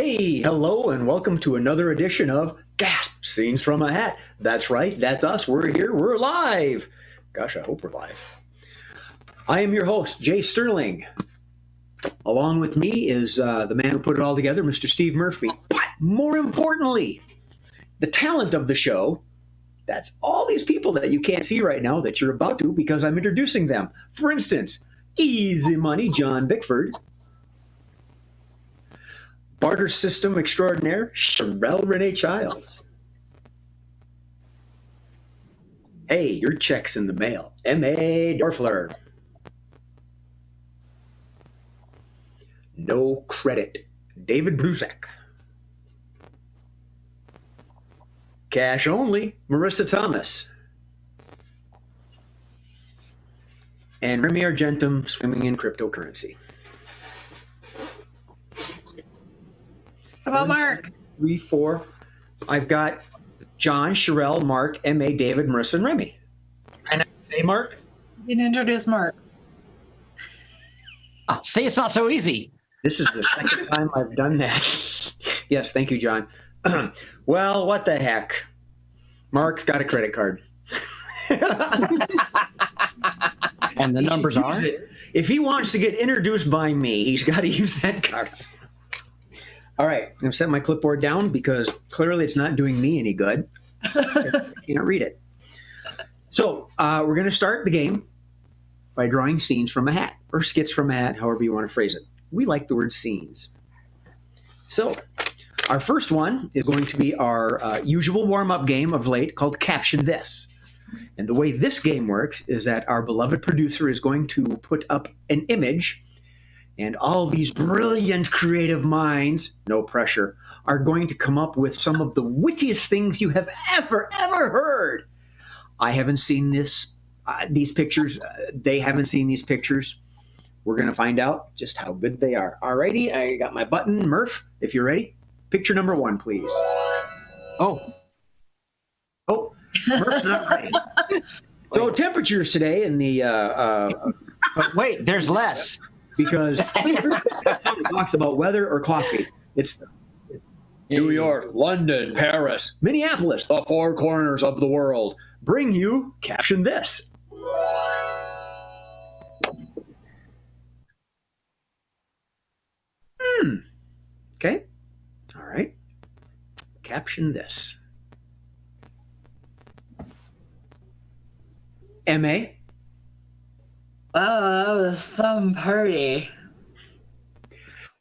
Hey, hello, and welcome to another edition of Gasp Scenes from a Hat. That's right, that's us. We're here, we're live. Gosh, I hope we're live. I am your host, Jay Sterling. Along with me is the man who put it all together, Mr. Steve Murphy. But more importantly, the talent of the show. That's all these people that you can't see right now that you're about to because I'm introducing them. For instance, Easy Money John Bickford. Barter System Extraordinaire, Sherelle Renee Childs. Hey, your check's in the mail, M.A. Dorfler. No credit, David Bruzek. Cash only, Marissa Thomas. And Remy Argentum swimming in cryptocurrency. How about Mark? 3, 4. I've got John, Sherelle, Mark, M.A., David, Marissa, and Remy. And I say Mark? You can introduce Mark. See, it's not so easy. This is the second time I've done that. Yes, thank you, John. Well, what the heck? Mark's got a credit card. And the numbers are? If he wants to get introduced by me, he's got to use that card. All right, I'm going to set my clipboard down because clearly it's not doing me any good. I can't read it. So we're going to start the game by drawing scenes from a hat, or skits from a hat, however you want to phrase it. We like the word scenes. So our first one is going to be our usual warm-up game of late called Caption This. And the way this game works is that our beloved producer is going to put up an image, and all these brilliant creative minds, no pressure, are going to come up with some of the wittiest things you have ever heard. I haven't seen these pictures. They haven't seen these pictures. We're going to find out just how good they are. Alrighty, I got my button. Murph, if you're ready. Picture number 1, please. Oh, Murph's not ready. So temperatures today in the... but wait, there's less. Because it talks about weather or coffee. It's New York, London, Paris, Minneapolis, the 4 corners of the world. Bring you Caption This. Okay. All right. Caption This. M.A.? Oh, that was some party.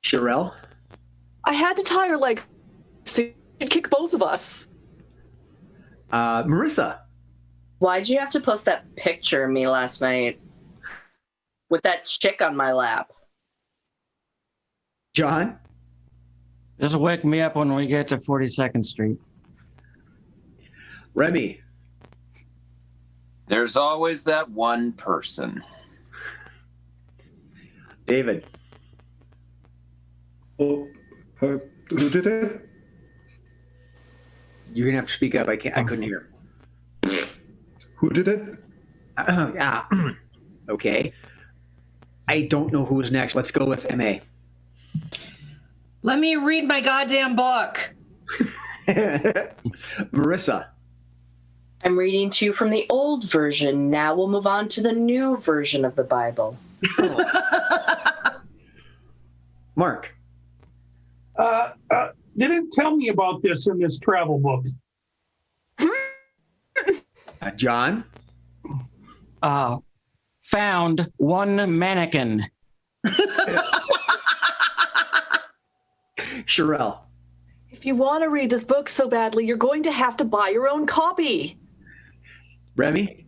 Sherelle? I had to tie her legs to kick both of us. Marissa? Why'd you have to post that picture of me last night with that chick on my lap? John? Just wake me up when we get to 42nd Street. Remy? There's always that one person. David? Who did it? You're gonna have to speak up. I couldn't hear. Who did it? Okay. I don't know who was next. Let's go with M.A. Let me read my goddamn book. Marissa? I'm reading to you from the old version. Now we'll move on to the new version of the Bible. Mark? They didn't tell me about this in this travel book. John? Found one mannequin. Sherelle? If you want to read this book so badly, you're going to have to buy your own copy. Remy?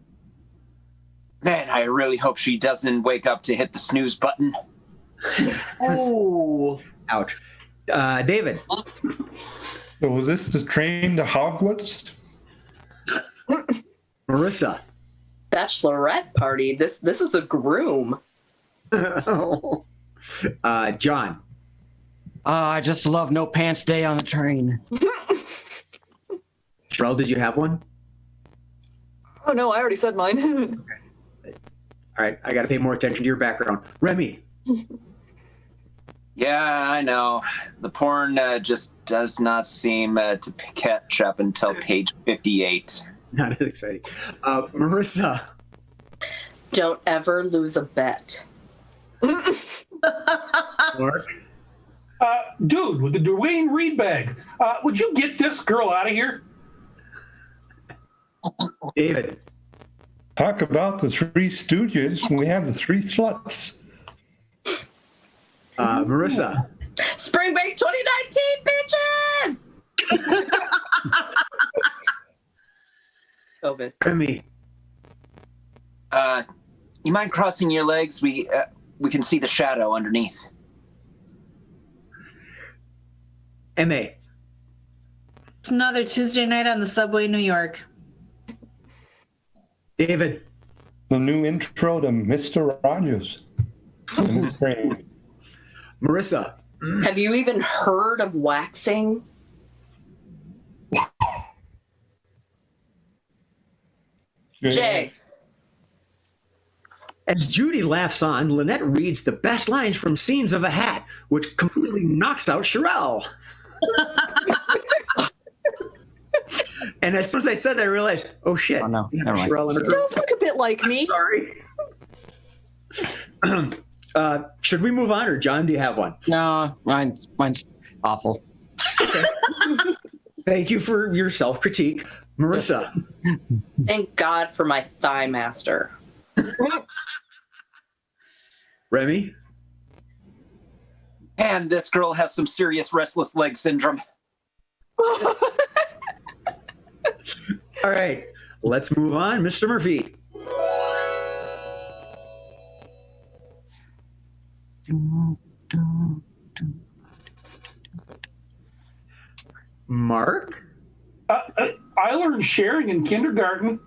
Man, I really hope she doesn't wake up to hit the snooze button. Oh. Ouch. David? So was this the train to Hogwarts? Marissa? Bachelorette party. This is a groom. John? I just love no pants day on the train. Sherelle, did you have one? Oh, no, I already said mine. All right, I got to pay more attention to your background. Remy? Yeah, I know. The porn just does not seem to catch up until page 58. Not as exciting. Marissa. Don't ever lose a bet. Mark. Dude, with the Dwayne Reed bag, would you get this girl out of here? David. Talk about the Three Stooges. We have the three sluts. Marissa. Spring break 2019, bitches! COVID. Remy. You mind crossing your legs? We can see the shadow underneath. M.A. It's another Tuesday night on the subway in New York. David. The new intro to Mr. Rogers. In the train. Marissa. Have you even heard of waxing? Jay. As Judy laughs on, Lynette reads the best lines from Scenes of a Hat, which completely knocks out Sherelle. And as soon as I said that, I realized, oh shit. Oh, no. Never mind. Sherelle in her It does look a bit like me. Sorry. Should we move on, or John, do you have one? No, mine's awful. Thank you for your self-critique. Marissa. Thank God for my thigh master. Remy. And this girl has some serious restless leg syndrome. All right, let's move on. Mr. Murphy. Mark. I learned sharing in kindergarten.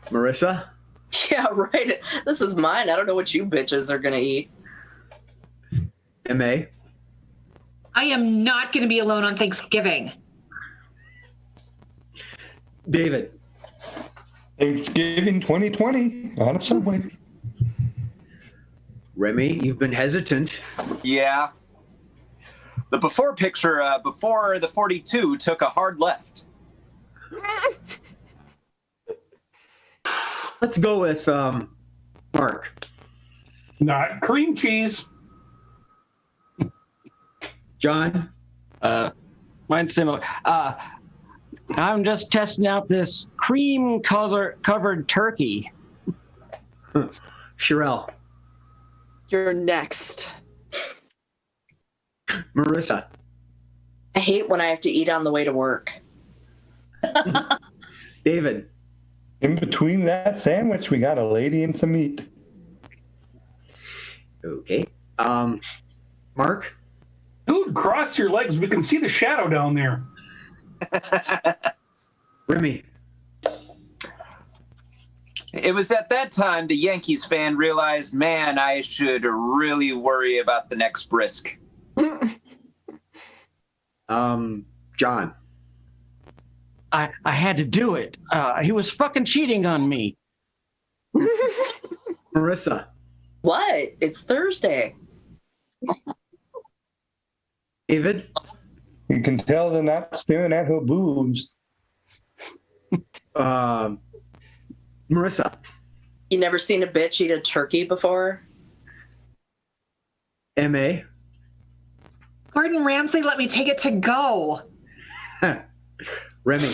Marissa. Yeah, right. This is mine. I don't know what you bitches are gonna eat. M.A. I am not going to be alone on Thanksgiving. David. Thanksgiving 2020 on a subway. Remy, you've been hesitant. Yeah. The before picture, before the 42, took a hard left. Let's go with Mark. Not cream cheese. John. Mine's similar. I'm just testing out this cream covered turkey. Sherelle. You're next. Marissa. I hate when I have to eat on the way to work. David. In between that sandwich, we got a lady and some meat. Okay. Mark. Dude, cross your legs. We can see the shadow down there. Remy. It was at that time the Yankees fan realized, man, I should really worry about the next brisk. John. I had to do it. He was fucking cheating on me. Marissa. What? It's Thursday. David. You can tell they're not staring at her boobs. Marissa. You never seen a bitch eat a turkey before? M.A. Gordon Ramsay let me take it to go. Remy.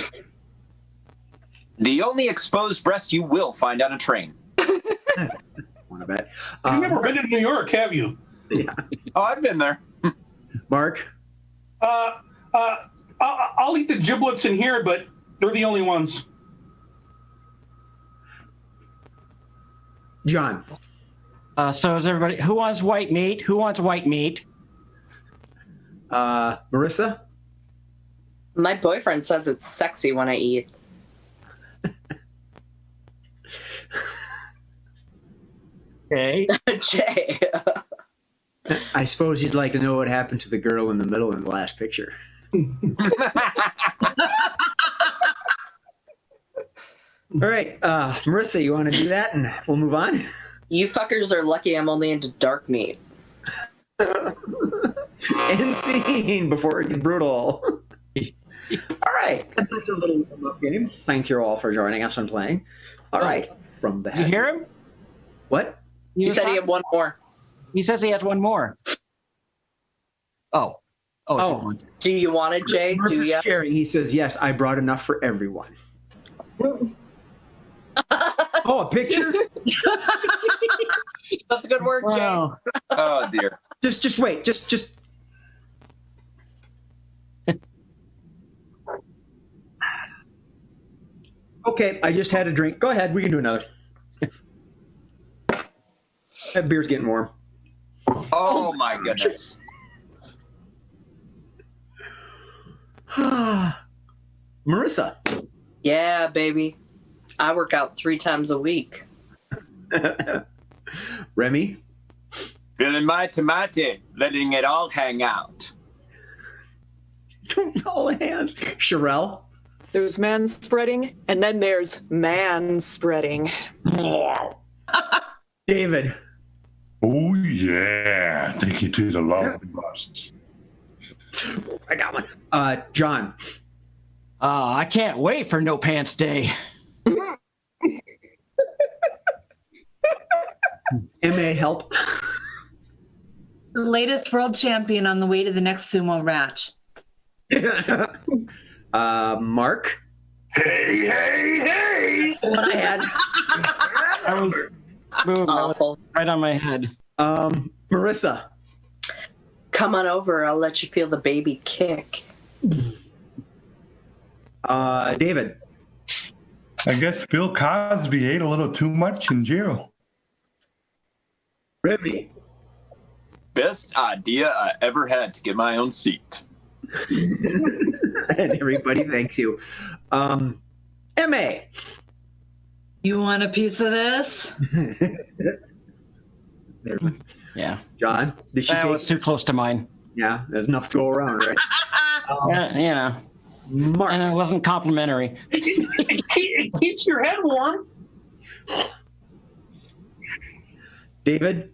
The only exposed breast you will find on a train. Want to bet? You've never been to New York, have you? Yeah. Oh, I've been there. Mark. I'll eat the giblets in here, but they're the only ones. John. So is everybody, who wants white meat? Who wants white meat? Marissa. My boyfriend says it's sexy when I eat. Okay. Jay. I suppose you'd like to know what happened to the girl in the middle in the last picture. All right, Marissa, you want to do that and we'll move on? You fuckers are lucky I'm only into dark meat. End scene before it gets brutal. All right. That's a little warm-up game. Thank you all for joining us and playing. All right. From the Did you hear him? What? He said he had one more. He says he has one more. Oh. Oh. Do you want it, Jay? Murph Do is you? sharing. He says, yes, I brought enough for everyone. Oh, a picture? That's good work, Wow. Oh dear. Just wait. Just. Okay, I just had a drink. Go ahead. We can do another. That beer's getting warm. Oh my goodness. Marissa. Jay. Yeah, baby. I work out 3 times a week. Remy. Feeling my tomato, letting it all hang out. All hands. Sherelle. There's man spreading, and then there's man spreading. David. Oh, yeah. Take you to the lovely bus. I got one. John. I can't wait for No Pants Day. M.A. help. The latest world champion on the way to the next sumo match. Mark. Hey! What I had. I was, boom, that was Awful. right on my head. Marissa. Come on over. I'll let you feel the baby kick. David. I guess Bill Cosby ate a little too much in jail. Remy. Best idea I ever had to get my own seat. And everybody thanks you. M.A. You want a piece of this? There. Yeah. John. Did she That take? was too close to mine. Yeah, there's enough to go around, right? Yeah, you know. Mark. And it wasn't complimentary. It keeps your head warm. David.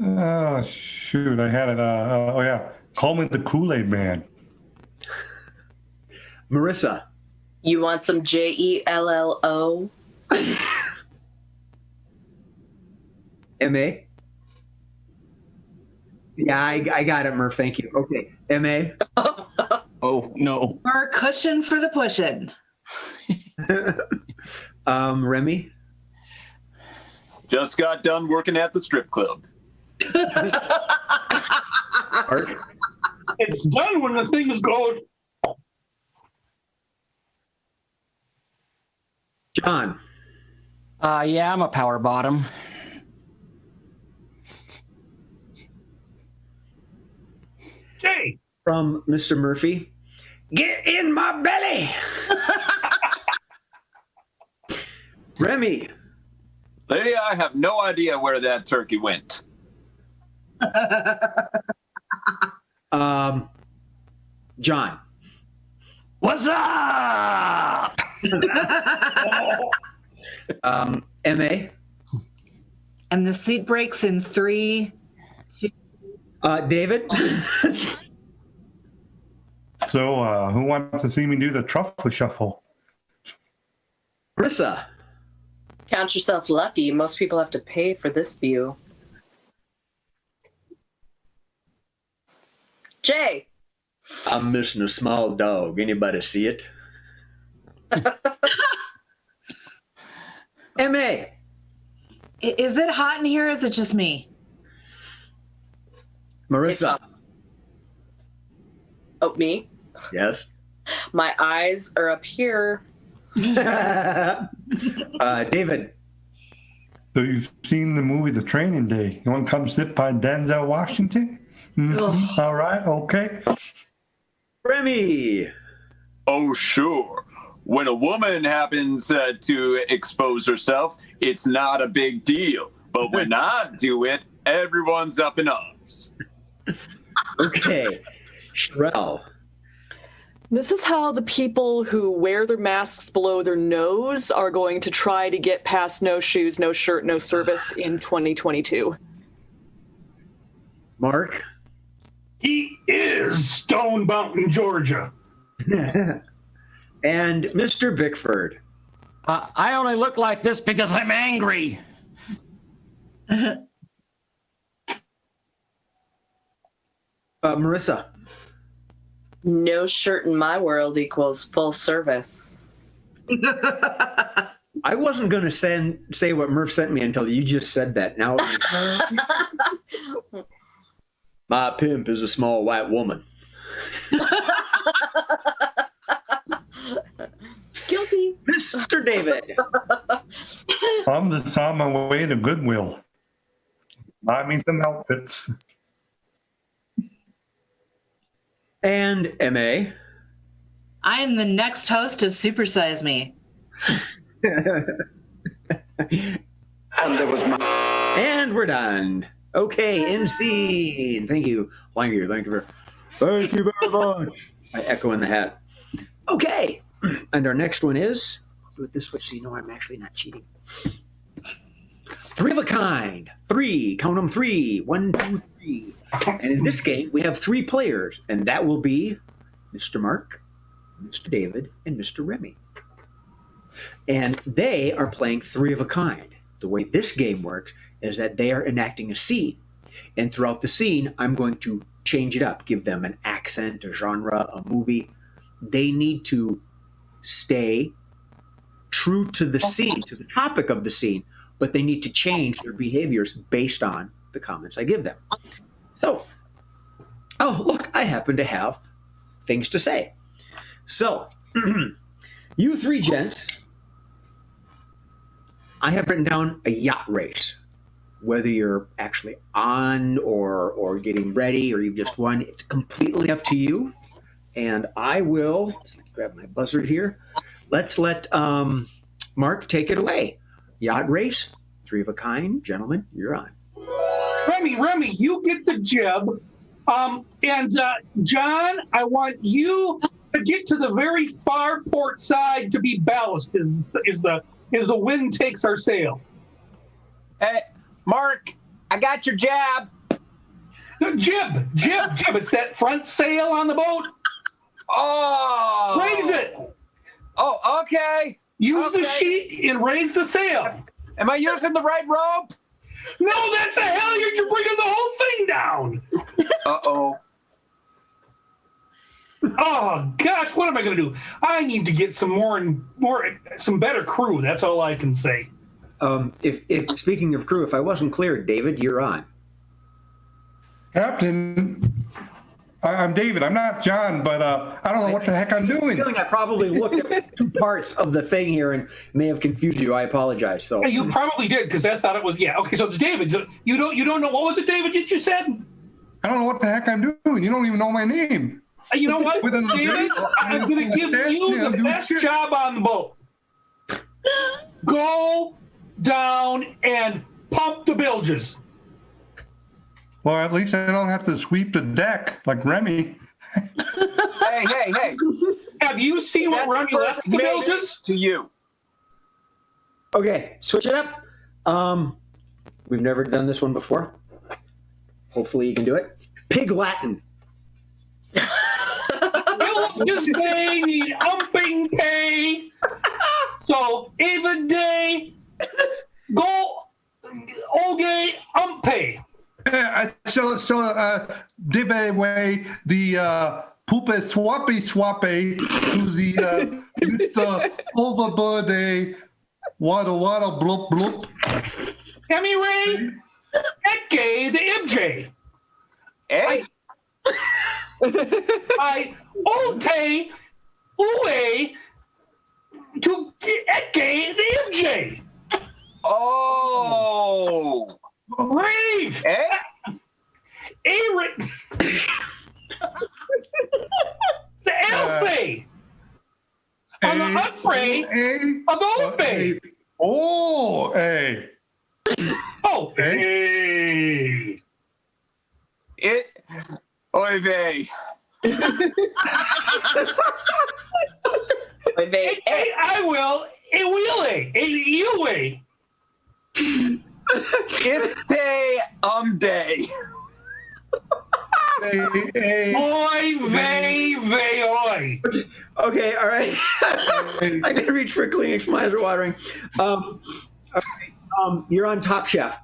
Oh, shoot. I had it. Oh, yeah. Call me the Kool-Aid Man. Marissa. You want some JELLO? M.A. Yeah, I got it, Murph. Thank you. Okay. M.A. Oh, no. Or a cushion for the pushing. Remy. Just got done working at the strip club. Art. It's done when the thing is going. John. Yeah, I'm a power bottom. Jay. From Mr. Murphy. Get in my belly. Remy. Lady, I have no idea where that turkey went. John. What's up? M.A. And the seat breaks in 3, 2. David. So, who wants to see me do the truffle shuffle? Marissa. Count yourself lucky. Most people have to pay for this view. Jay. I'm missing a small dog. Anybody see it? M.A. Is it hot in here or is it just me? Marissa. Oh, me? Yes. My eyes are up here. David. So you've seen the movie The Training Day. You want to come sit by Denzel Washington? Ugh. All right, okay. Remy. Oh, sure. When a woman happens to expose herself, it's not a big deal. But when I do it, everyone's up in arms. Okay. Sherelle. This is how the people who wear their masks below their nose are going to try to get past no shoes, no shirt, no service in 2022. Mark? He is Stone Mountain, Georgia. And Mr. Bickford? I only look like this because I'm angry. Marissa? No shirt in my world equals full service. I wasn't going to say what Murph sent me until you just said that. Now, my pimp is a small white woman. Guilty. Mr. David? I'm just on my way to Goodwill. Buy me some outfits. And M.A.? I am the next host of Supersize Me. And we're done. Okay, in scene. Thank you. Thank you very much. I echo in the hat. Okay, and our next one is, I'll do it this way so you know I'm actually not cheating. Three of a kind. Three, count them three. 1, 2, 3. And in this game, we have 3 players, and that will be Mr. Mark, Mr. David, and Mr. Remy. And they are playing three of a kind. The way this game works is that they are enacting a scene. And throughout the scene, I'm going to change it up, give them an accent, a genre, a movie. They need to stay true to the scene, to the topic of the scene, but they need to change their behaviors based on the comments I give them. So, oh, look, I happen to have things to say. So, you 3 gents, I have written down a yacht race. Whether you're actually on or getting ready or you've just won, it's completely up to you. And I will, let's grab my buzzard here. Let's let Mark take it away. Yacht race, 3 of a kind. Gentlemen, you're on. Remy, you get the jib. And John, I want you to get to the very far port side to be ballast as the wind takes our sail. Hey, Mark, I got your jab. Jib. It's that front sail on the boat. Oh. Raise it. Oh, okay. Use the sheet and raise the sail. Am I using the right rope? No, that's a halyard. You're bringing the whole thing down. Uh-oh. Oh gosh, what am I going to do? I need to get some better crew. That's all I can say. If speaking of crew, if I wasn't clear, David, you're on. Captain, I'm David. I'm not John, but I don't know what the heck I'm doing. I feel like I probably looked at 2 parts of the thing here and may have confused you. I apologize. So You probably did because I thought it was okay. So it's David. You don't know what was it, David? That you said? I don't know what the heck I'm doing. You don't even know my name. You know what, David? I'm going to give you the best job on the boat. Go down and pump the bilges. Well, at least I don't have to sweep the deck like Remy. Hey. Have you seen what Remy left the bilges? To you. okay, switch it up. We've never done this one before. Hopefully you can do it. Pig Latin. Just they need umping pay. So even day go okay umpe. So dibbe way the poope swappy to the Mr. Overbird wada bloop bloop. Emmy Ray Eke the MJ. Hey. I ote uwe to Eke the MJ. Oh. Rave. Hey. Eric. The Elfay. On the Humphrey of the Ope. Oh, hey. Oh, hey. Oy vey. Wait. Hey, I will. Hey, we'll wait. Hey, you wait. It's day day. Oi, vey, oi. Okay, all right. I gotta reach for a Kleenex. My eyes are watering. All right, you're on Top Chef.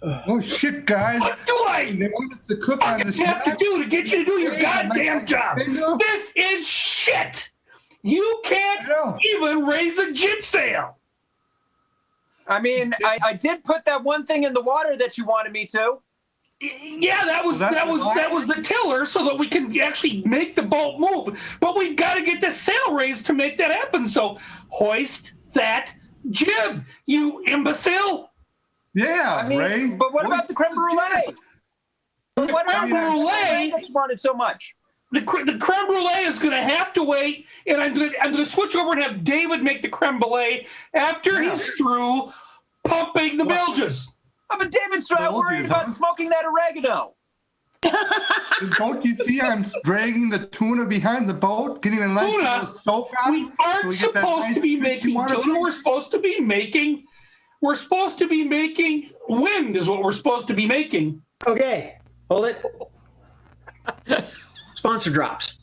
Oh shit, guys! What do They want us to cook on the have to side. do to get you to do your goddamn job? This is shit. You can't even raise a jib sail. I mean, I did put that one thing in the water that you wanted me to. Yeah, that was the tiller, so that we can actually make the boat move. But we've got to get the sail raised to make that happen. So hoist that jib, you imbecile. Yeah, I mean, Ray. but what about the creme brulee? The creme brulee that you wanted so much. The creme brulee is going to have to wait, and I'm going to switch over and have David make the creme brulee after he's through pumping the bilges. Oh, but David's worried about smoking that oregano. Don't you see I'm dragging the tuna behind the boat, getting a nice little soak on? We aren't supposed to be making tuna. We're supposed to be making wind is what we're supposed to be making. Okay, hold it. Sponsor drops.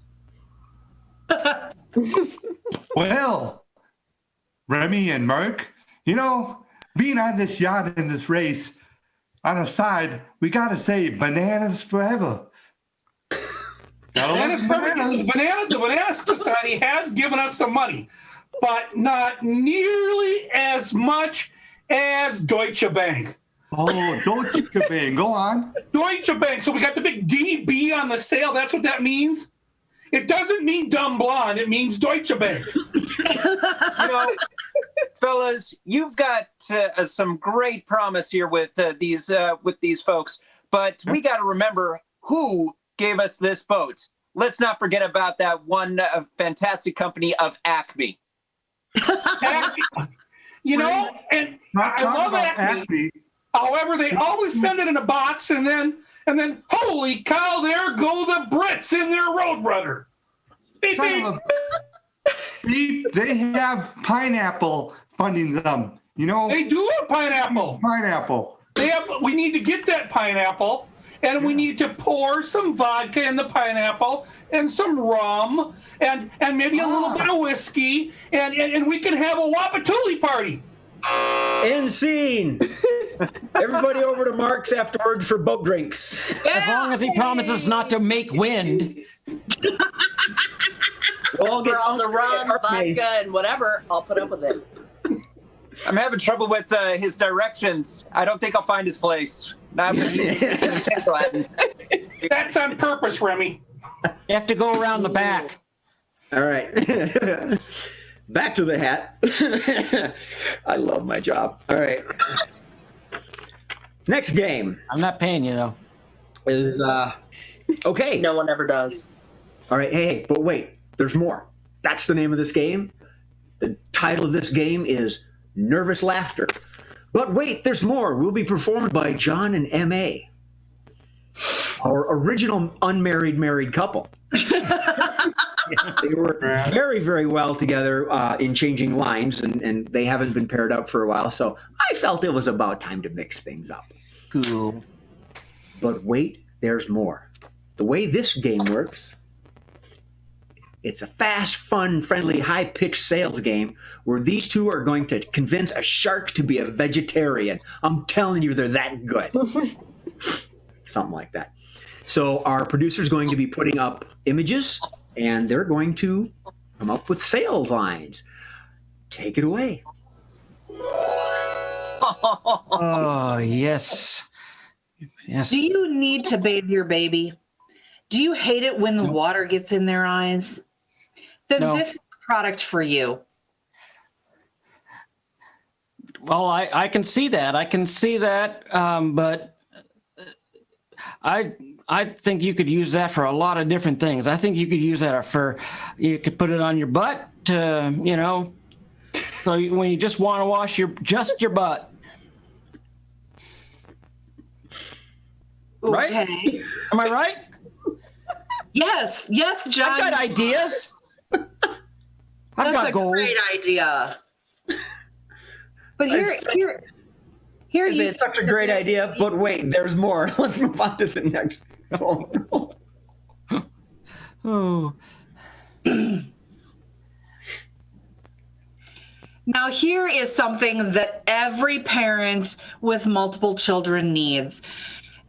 Well, Remy and Mark, being on this yacht in this race, on the side, we got to say bananas forever. The Banana Society has given us some money, but not nearly as much as Deutsche Bank. Oh, Deutsche Bank, go on. Deutsche Bank. So we got the big DB on the sail. That's what that means. It doesn't mean dumb blonde. It means Deutsche Bank. Fellas, you've got some great promise here with these folks, but we got to remember who gave us this boat. Let's not forget about that one fantastic company of Acme. And I love Acme. However, they always send it in a box, and then holy cow, there go the Brits in their Roadrunner. Beep, beep. They have pineapple funding them. They do have pineapple. We need to get that pineapple, and we need to pour some vodka in the pineapple and some rum and maybe a little bit of whiskey, and we can have a Wapatuli party. End scene. Everybody over to Mark's afterwards for boat drinks. As long as he promises not to make wind. We'll all get For all the rum, vodka, and whatever, I'll put up with it. I'm having trouble with his directions. I don't think I'll find his place. Not when he's Latin. That's on purpose, Remy. You have to go around the back. All right. Back to the hat. I love my job. All right. Next game. I'm not paying you, though. Is okay. No one ever does. All right. Hey, but wait. There's more. That's the name of this game. The title of this game is Nervous Laughter. But wait, there's more. We'll be performed by John and M.A., our original unmarried married couple. They work very, very well together in changing lines, and they haven't been paired up for a while. So I felt it was about time to mix things up. Cool. But wait, there's more. The way this game works, it's a fast, fun, friendly, high-pitched sales game where these two are going to convince a shark to be a vegetarian. I'm telling you, they're that good. Something like that. So our producer's going to be putting up images, and they're going to come up with sales lines. Take it away. Oh, yes. Yes. Do you need to bathe your baby? Do you hate it when the water gets in their eyes? Then this is the product for you. Well, I can see that. But I think you could use that for a lot of different things. I think you could use that you could put it on your butt to, so when you just want to wash your butt. Right? Okay. Am I right? Yes, John. I've got ideas. I've That's got a goals. great idea. But here It's such a great idea, but wait, there's more. Let's move on to the next. Oh, no. Oh. Now, here is something that every parent with multiple children needs: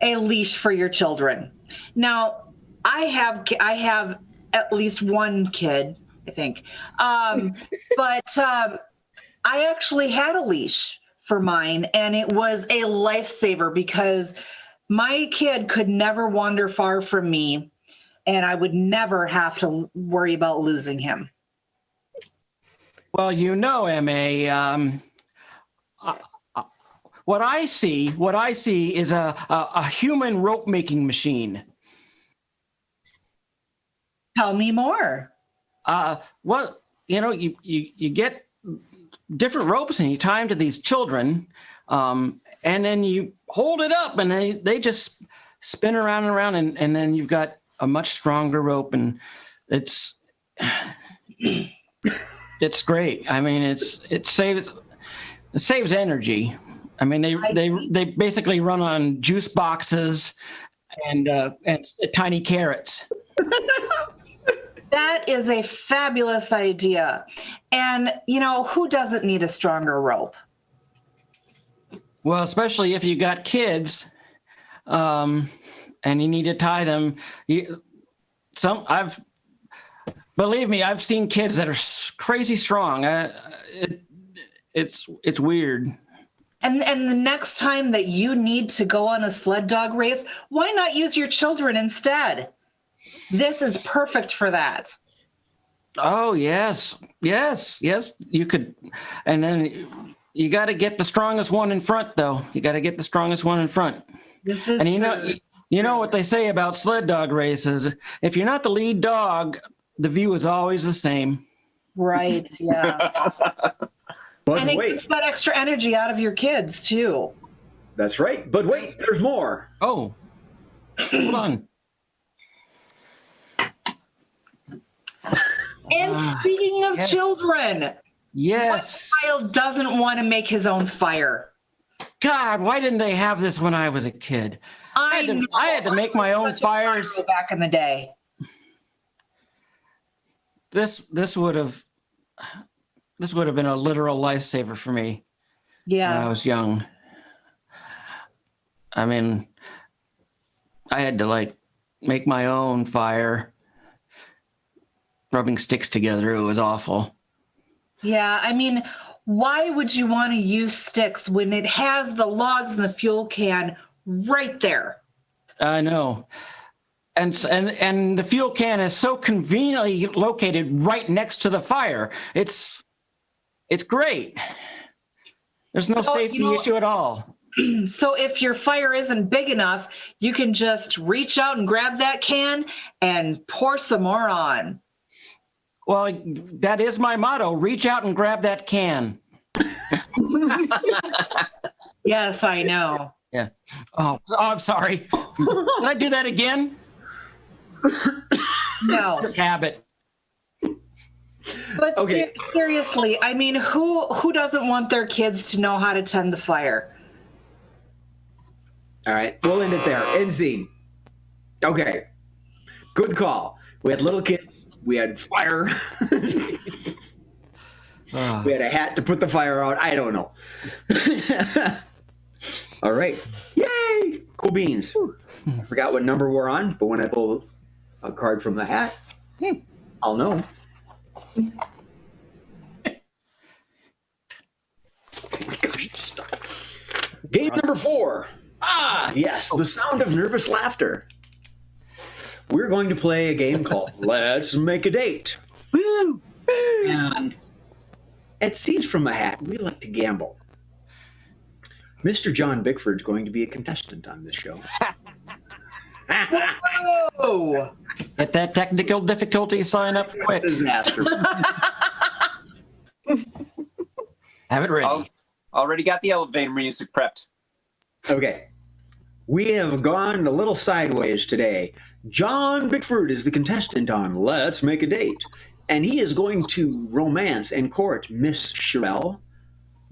a leash for your children. Now, I have at least one kid, I think, but I actually had a leash for mine, and it was a lifesaver because my kid could never wander far from me, and I would never have to worry about losing him. Well, MA, what I see is a human rope making machine. Tell me more. Well, you get different ropes and you tie them to these children, and then you hold it up and they just spin around and around, and then you've got a much stronger rope, and it's great. I mean, it saves energy. I mean, they basically run on juice boxes and tiny carrots. That is a fabulous idea. And, who doesn't need a stronger rope? Well, especially if you got kids, and you need to tie them. Believe me, I've seen kids that are crazy strong. It's weird. And the next time that you need to go on a sled dog race, why not use your children instead? This is perfect for that. Oh, yes. You could. And then you got to get the strongest one in front, though. You got to get the strongest one in front. This is and true. You know what they say about sled dog races. If you're not the lead dog, the view is always the same. Right, yeah. But and it wait, gets that extra energy out of your kids, too. that's right. But wait, there's more. Oh, hold on. And speaking of children, Yes. what child doesn't want to make his own fire? God, why didn't they have this when I was a kid? I had to make my own Such a fires. pyro back in the day. This would have been a literal lifesaver for me when I was young. I mean, I had to make my own fire, rubbing sticks together. It was awful. Yeah, I mean, why would you want to use sticks when it has the logs and the fuel can right there? I know. And the fuel can is so conveniently located right next to the fire. It's great. There's no safety issue at all. So if your fire isn't big enough, you can just reach out and grab that can and pour some more on. Well, that is my motto. Reach out and grab that can. Yes, I know. Yeah. Oh, I'm sorry. Did I do that again? No. Just habit. But Okay. seriously, I mean, who doesn't want their kids to know how to tend the fire? All right, we'll end it there. End scene. Okay, good call. We had little kids. We had fire. We had a hat to put the fire out. I don't know. All right. Yay! Cool beans. I forgot what number we're on, but when I pull a card from the hat, I'll know. Oh my gosh, it's stuck. Game number 4. Ah, yes, the sound of nervous laughter. We're going to play a game called Let's Make a Date. Woo! And at Scenes from a Hat, we like to gamble. Mr. John Bickford's going to be a contestant on this show. Oh, Get that technical difficulty sign up quick. Disaster. Have it ready. Already got the elevator music prepped. Okay. We have gone a little sideways today. John Bickford is the contestant on Let's Make a Date, and he is going to romance and court Miss Sherelle,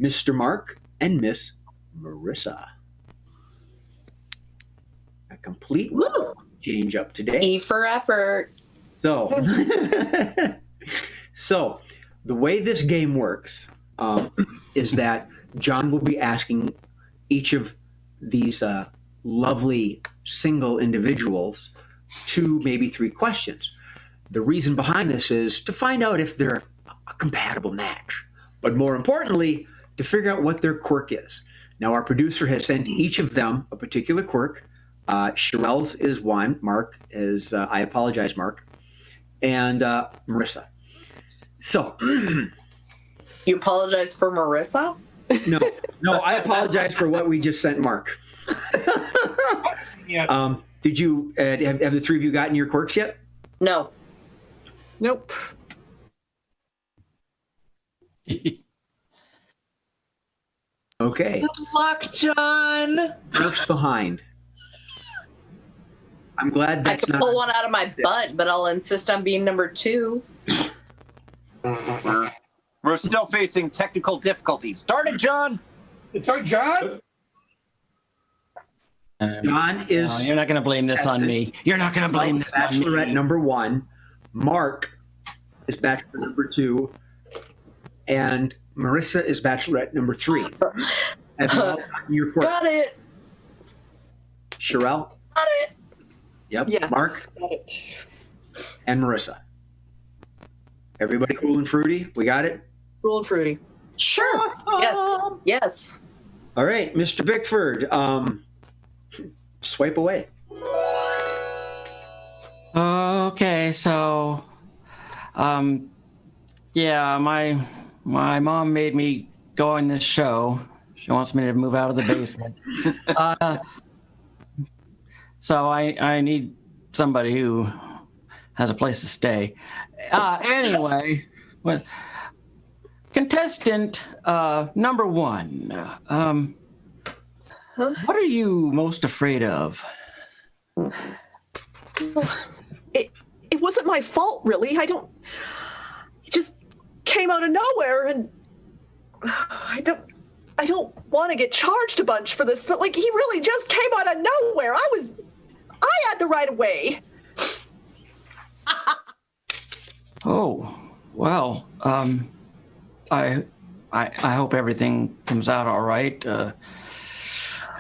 Mr. Mark, and Miss Marissa. A complete change up today. E for effort. So, so the way this game works is that John will be asking each of these lovely single individuals 2, maybe 3 questions. The reason behind this is to find out if they're a compatible match, but more importantly, to figure out what their quirk is. Now, our producer has sent each of them a particular quirk. Sherelle's is one. Mark is, I apologize, Mark. And Marissa. So. You apologize for Marissa? No, I apologize for what we just sent Mark. Yeah. Did you, have the 3 of you gotten your quirks yet? No. Nope. Okay. Good luck, John. Earth's behind. I'm glad I that's could not. pull one out of my butt, but I'll insist on being number 2. We're still facing technical difficulties. Start it, John. It's all right, John. John is. No, you're not going to blame this on me. You're not going to blame this on me. Bachelorette number 1. Mark is Bachelorette number 2. And Marissa is Bachelorette number 3. Have you all gotten your quirk? Got it. Sherelle? Got it. Yep. Yes. Mark Got it. and Marissa. Everybody cool and fruity? We got it? Cool and fruity. Sure. Awesome. Yes. All right, Mr. Bickford, swipe away. Okay, so, yeah, my mom made me go on this show. She wants me to move out of the basement. So I need somebody who has a place to stay. Anyway, contestant number 1. What are you most afraid of? It wasn't my fault, really. It just came out of nowhere, and I don't want to get charged a bunch for this, but like, he really just came out of nowhere. I had the right of way. Oh, well, I hope everything comes out all right.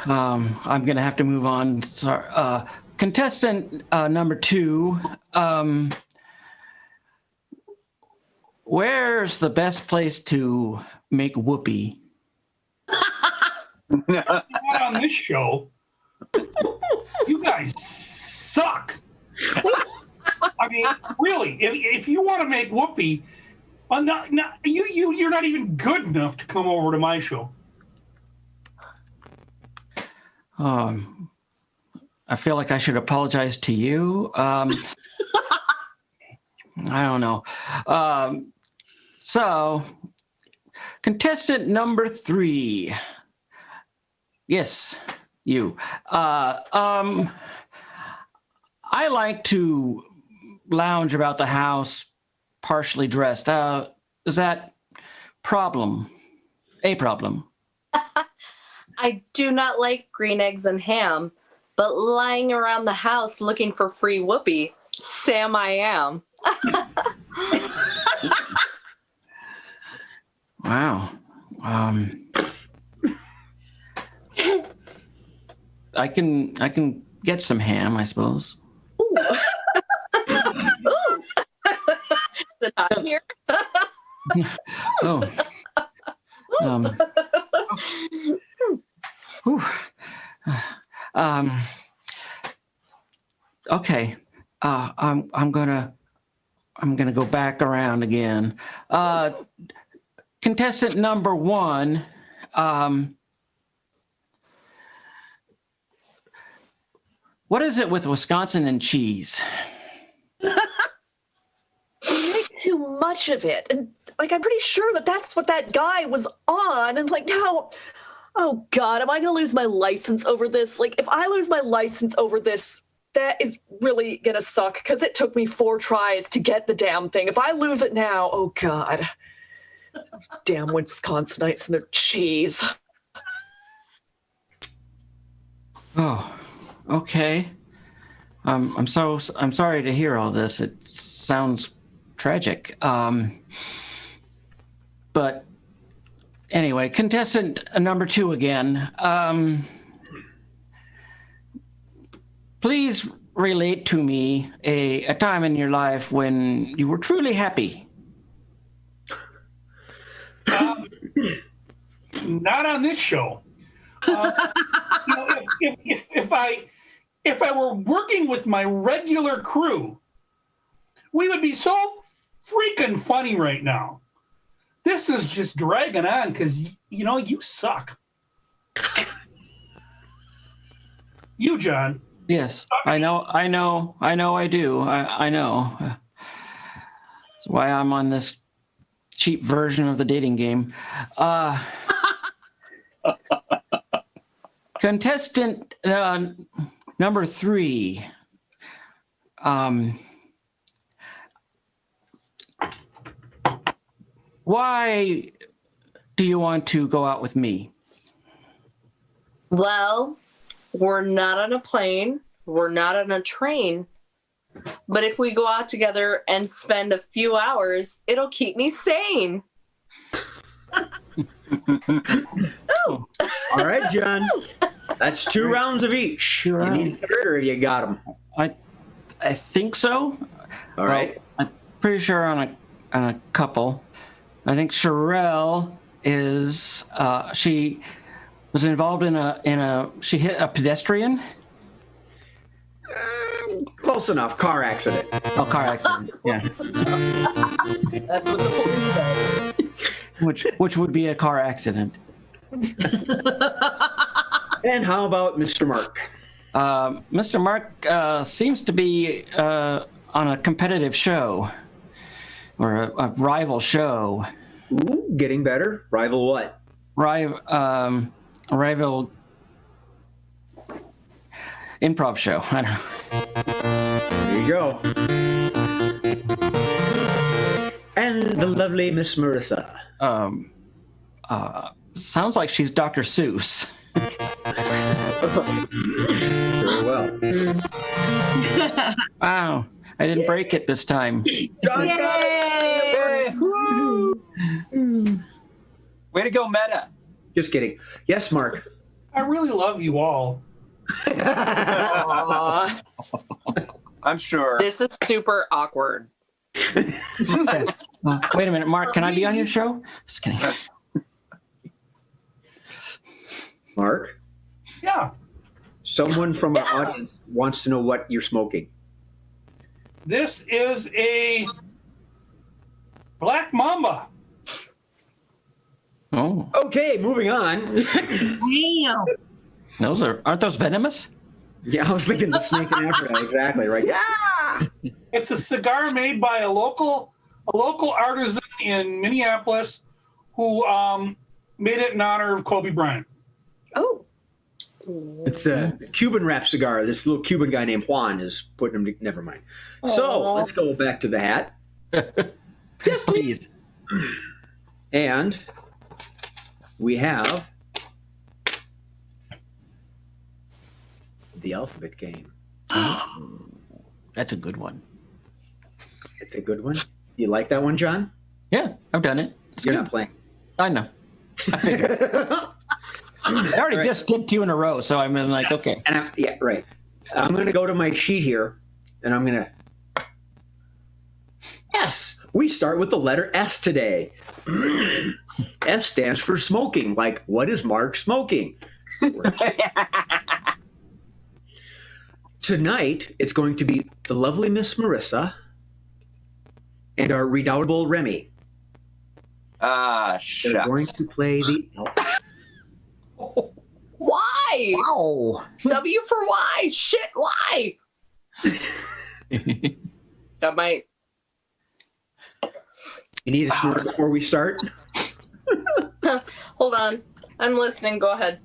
I'm going to have to move on. Sorry. Contestant number 2, where's the best place to make whoopee? Not on this show. You guys suck. I mean, really, if you want to make whoopee, you're not even good enough to come over to my show. I feel like I should apologize to you. I don't know. So, contestant number 3. Yes, you. I like to lounge about the house partially dressed. Is that a problem? I do not like green eggs and ham, but lying around the house looking for free whoopee, Sam I am. Wow. I can get some ham, I suppose. Ooh. Ooh. Is it hot in here? Oh. Whew. Okay. I'm gonna go back around again. Contestant number 1. What is it with Wisconsin and cheese? You make too much of it, and like, I'm pretty sure that's what that guy was on, and like, now Oh God, am I going to lose my license over this? Like, if I lose my license over this, that is really going to suck because it took me 4 tries to get the damn thing. If I lose it now, oh God. Damn Wisconsinites and their cheese. Oh, okay. I'm sorry to hear all this. It sounds tragic. But anyway, contestant number 2 again. Please relate to me a time in your life when you were truly happy. Not on this show. If I were working with my regular crew, we would be so freaking funny right now. This is just dragging on because you suck. You, John. Yes, I know I do. I know. That's why I'm on this cheap version of the dating game. Contestant number 3. Why do you want to go out with me? Well, we're not on a plane. We're not on a train. But if we go out together and spend a few hours, it'll keep me sane. All right, John. That's 2 rounds of each. You need a third or you got them? I think so. All right. I'm pretty sure on a couple. I think Sherelle is she was involved in a she hit a pedestrian. Close enough. Car accident. Oh, car accident. Yeah. That's what the police said. Which would be a car accident. And how about Mr. Mark? Mr. Mark seems to be on a competitive show or a rival show. Ooh, getting better. Rival what? Rival improv show. I don't know. There you go. And the lovely Miss Marissa. Sounds like she's Dr. Seuss. Very well. Wow, I didn't break it this time. John got it. Way to go, Meta. Just kidding. Yes, Mark. I really love you all. I'm sure. This is super awkward. Wait a minute, Mark, can I be on your show? Just kidding. Mark? Yeah. Someone from our audience wants to know what you're smoking. This is a Black Mamba. Oh, Okay, moving on. Damn. aren't those venomous? Yeah, I was thinking the snake in Africa. Exactly, right? Yeah! It's a cigar made by a local artisan in Minneapolis who made it in honor of Kobe Bryant. Oh, It's a Cuban wrap cigar. This little Cuban guy named Juan is putting them never mind. So, let's go back to the hat. Yes, please. And we have the alphabet game. That's a good one. It's a good one. You like that one, John? Yeah, I've done it. It's You're good. not playing. I know. I figured. I already just did 2 in a row, so I'm like, okay. And yeah, right. I'm going to go to my sheet here, and I'm going to... S. We start with the letter S today. S stands for smoking. Like, what is Mark smoking? Tonight, it's going to be the lovely Miss Marissa and our redoubtable Remy. Ah, They're going shucks. to play the alphabet. Why? Wow. W for why? Shit, why? That might. You need a snort before we start? Hold on. I'm listening. Go ahead.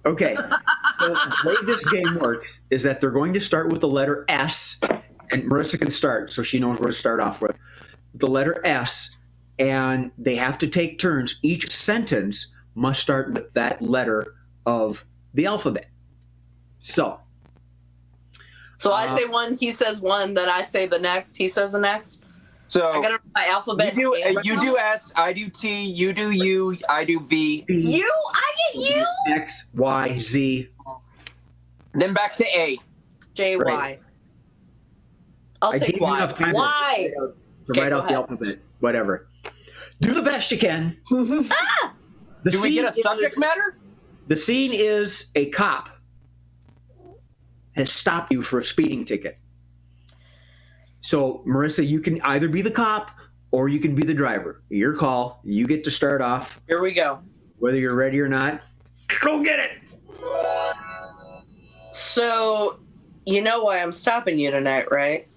Okay. So the way this game works is that they're going to start with the letter S, and Marissa can start so she knows where to start off with. The letter S, and they have to take turns. Each sentence must start with that letter of the alphabet. So I say one, he says one, then I say the next, he says the next. So I gotta my alphabet. you do S, I do T, you do U, I do V. I get you. X, Y, Z. Then back to A. J, Y. Right. I'll I take gave you Y. enough time Y. to Okay, write go out the ahead. alphabet. Whatever. Do the best you can. Ah! The Do we get a scene subject is- matter? The scene is a cop has stopped you for a speeding ticket. So, Marissa, you can either be the cop or you can be the driver. Your call. You get to start off. Here we go. Whether you're ready or not, go get it. So, you know why I'm stopping you tonight, right?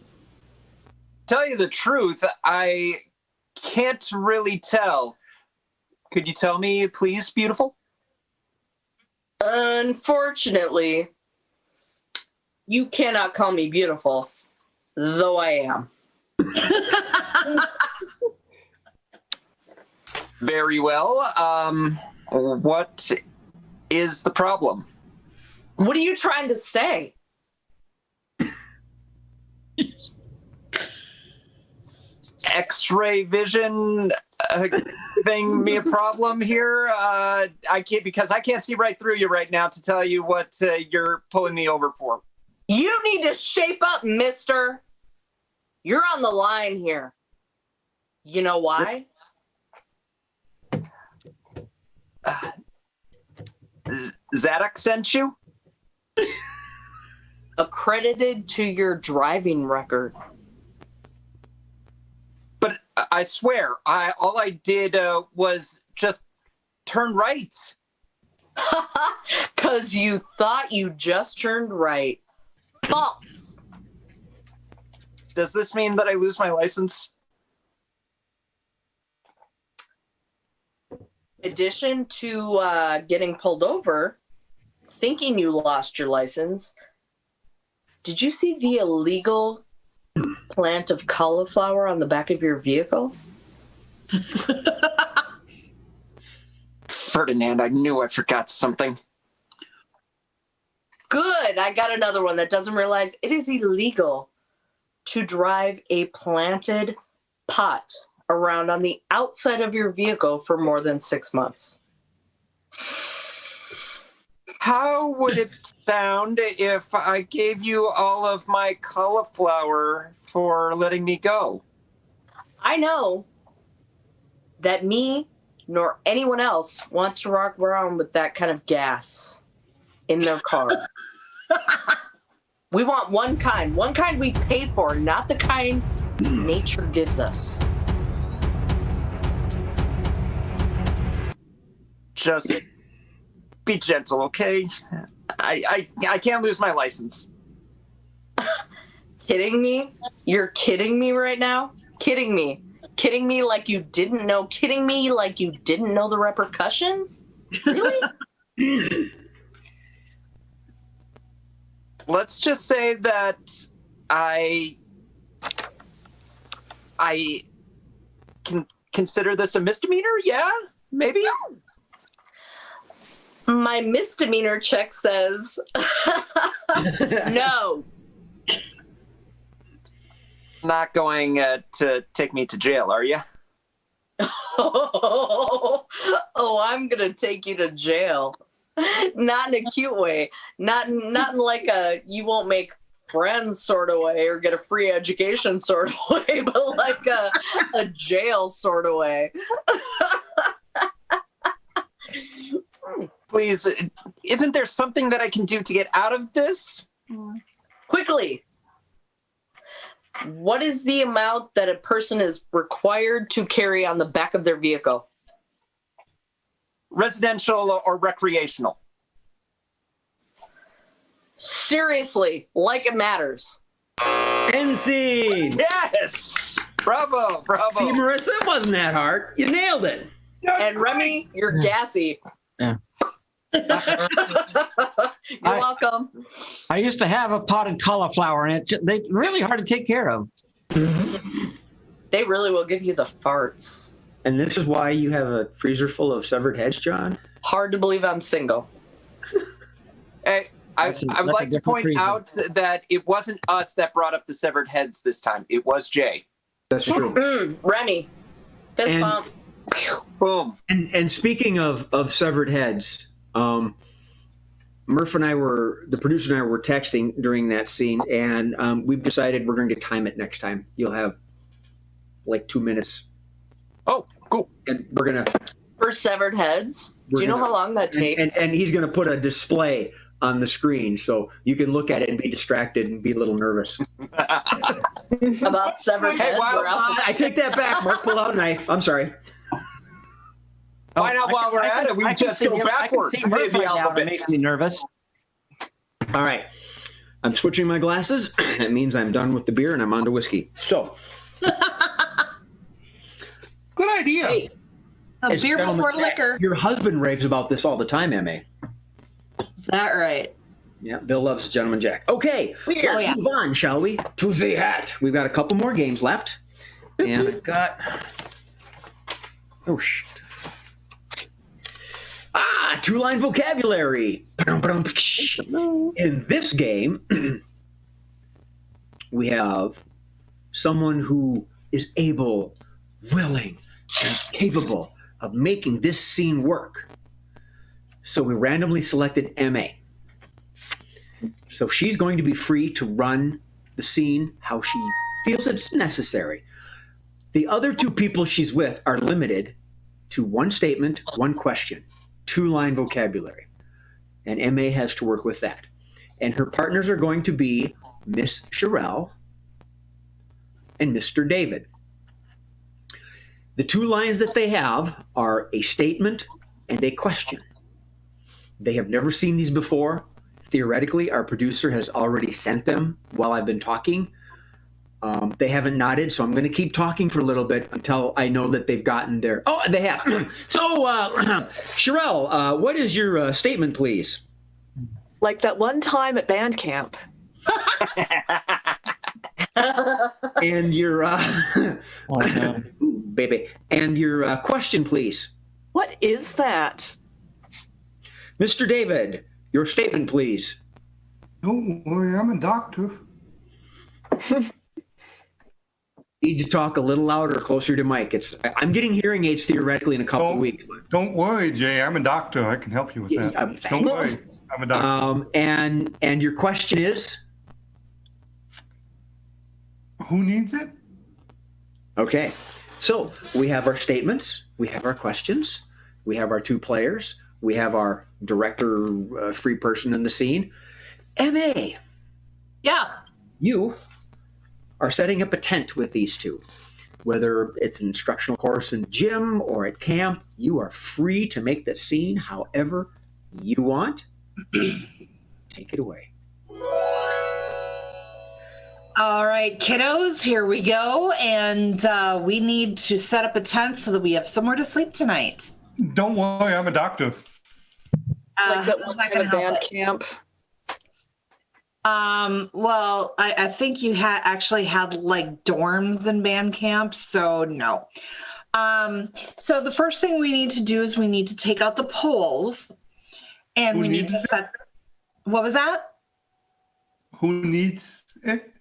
Tell you the truth, I can't really tell. Could you tell me, please, beautiful? Unfortunately, you cannot call me beautiful, though I am. Very well. What is the problem? What are you trying to say? X-ray vision giving me a problem here. I can't see right through you right now to tell you what you're pulling me over for. You need to shape up, mister. You're on the line here. You know why? Zadok sent you? Accredited to your driving record. But I swear, all I did was just turn right. Because you thought you just turned right. False. Does this mean that I lose my license? In addition to getting pulled over, thinking you lost your license, did you see the illegal plant of cauliflower on the back of your vehicle? Ferdinand, I knew I forgot something. Good. I got another one that doesn't realize it is illegal to drive a planted pot around on the outside of your vehicle for more than 6 months. How would it sound if I gave you all of my cauliflower for letting me go? I know that me nor anyone else wants to walk around with that kind of gas in their car. We want one kind we pay for, not the kind nature gives us. Just be gentle, okay? I can't lose my license. Kidding me? You're kidding me right now? Kidding me? Kidding me like you didn't know? Kidding me like you didn't know the repercussions? Really? Let's just say that I can consider this a misdemeanor? Yeah? Maybe? My misdemeanor check says no. Not going to take me to jail, are you? Oh, I'm gonna take you to jail. Not in a cute way. Not in like a you won't make friends sort of way or get a free education sort of way, but like a jail sort of way. Please, isn't there something that I can do to get out of this? Quickly. What is the amount that a person is required to carry on the back of their vehicle? Residential or recreational? Seriously, like it matters. End scene. Yes! Bravo, bravo. See, Marissa, it wasn't that hard. You nailed it. And Remy, you're gassy. Yeah. You're welcome. I used to have a potted cauliflower, and they're really hard to take care of. They really will give you the farts. And this is why you have a freezer full of severed heads, John? Hard to believe I'm single. Hey, I That's would a like to different point reason. out that it wasn't us that brought up the severed heads this time. It was Jay. That's true. Remy. Fist And- bump. Boom. And speaking of severed heads, Murph and the producer and I were texting during that scene, and we've decided we're going to time it next time. You'll have like 2 minutes. Oh, cool. And we're going to... For severed heads. Do you know how long that takes? And he's going to put a display on the screen so you can look at it and be distracted and be a little nervous. About severed heads. We're out I take that back. Mark, pull out a knife. I'm sorry. Why not while we're at it? We just go backwards. I can see Murph Save right you now, all a it bit. makes me nervous. All right. I'm switching my glasses. That means I'm done with the beer and I'm on to whiskey. So, Good idea. hey, A as beer gentlemen, before liquor. your husband raves about this all the time, M.A. Is that right? Yeah, Bill loves Gentleman Jack. Okay, Weird. let's Oh, yeah. move on, shall we? To the hat. We've got a couple more games left. And I've got... Oh, shit. Two-line vocabulary. In this game, we have someone who is able, willing, and capable of making this scene work. So we randomly selected M.A. So she's going to be free to run the scene how she feels it's necessary. The other two people she's with are limited to one statement, one question, two-line vocabulary. And M.A. has to work with that. And her partners are going to be Miss Sherelle and Mr. David. The two lines that they have are a statement and a question. They have never seen these before. Theoretically, our producer has already sent them while I've been talking. They haven't nodded, so I'm going to keep talking for a little bit until I know that they've gotten there. Oh, they have. So, Sherelle, what is your statement, please? Like that one time at band camp. And your, Oh, no. ooh, baby, and your question, please. What is that? Mr. David, your statement, please. Don't worry, I'm a doctor. Need to talk a little louder, closer to mic. I'm getting hearing aids theoretically in a couple of weeks. Don't worry, Jay. I'm a doctor. I can help you with that. Yeah, Don't worry. I'm a doctor. And your question is? Who needs it? Okay. So we have our statements, we have our questions, we have our two players, we have our director, free person in the scene. M.A., Yeah. you are setting up a tent with these two. Whether it's an instructional course in gym or at camp, you are free to make the scene however you want. Take it away. All right, kiddos, here we go. And we need to set up a tent so that we have somewhere to sleep tonight. Don't worry, I'm a doctor. Like that how's one that time gonna at help band it? camp. Well, I think you actually had like dorms in band camp, so no. So the first thing we need to do is we need to take out the poles, and Who we need needs to it? set. What was that? Who needs it?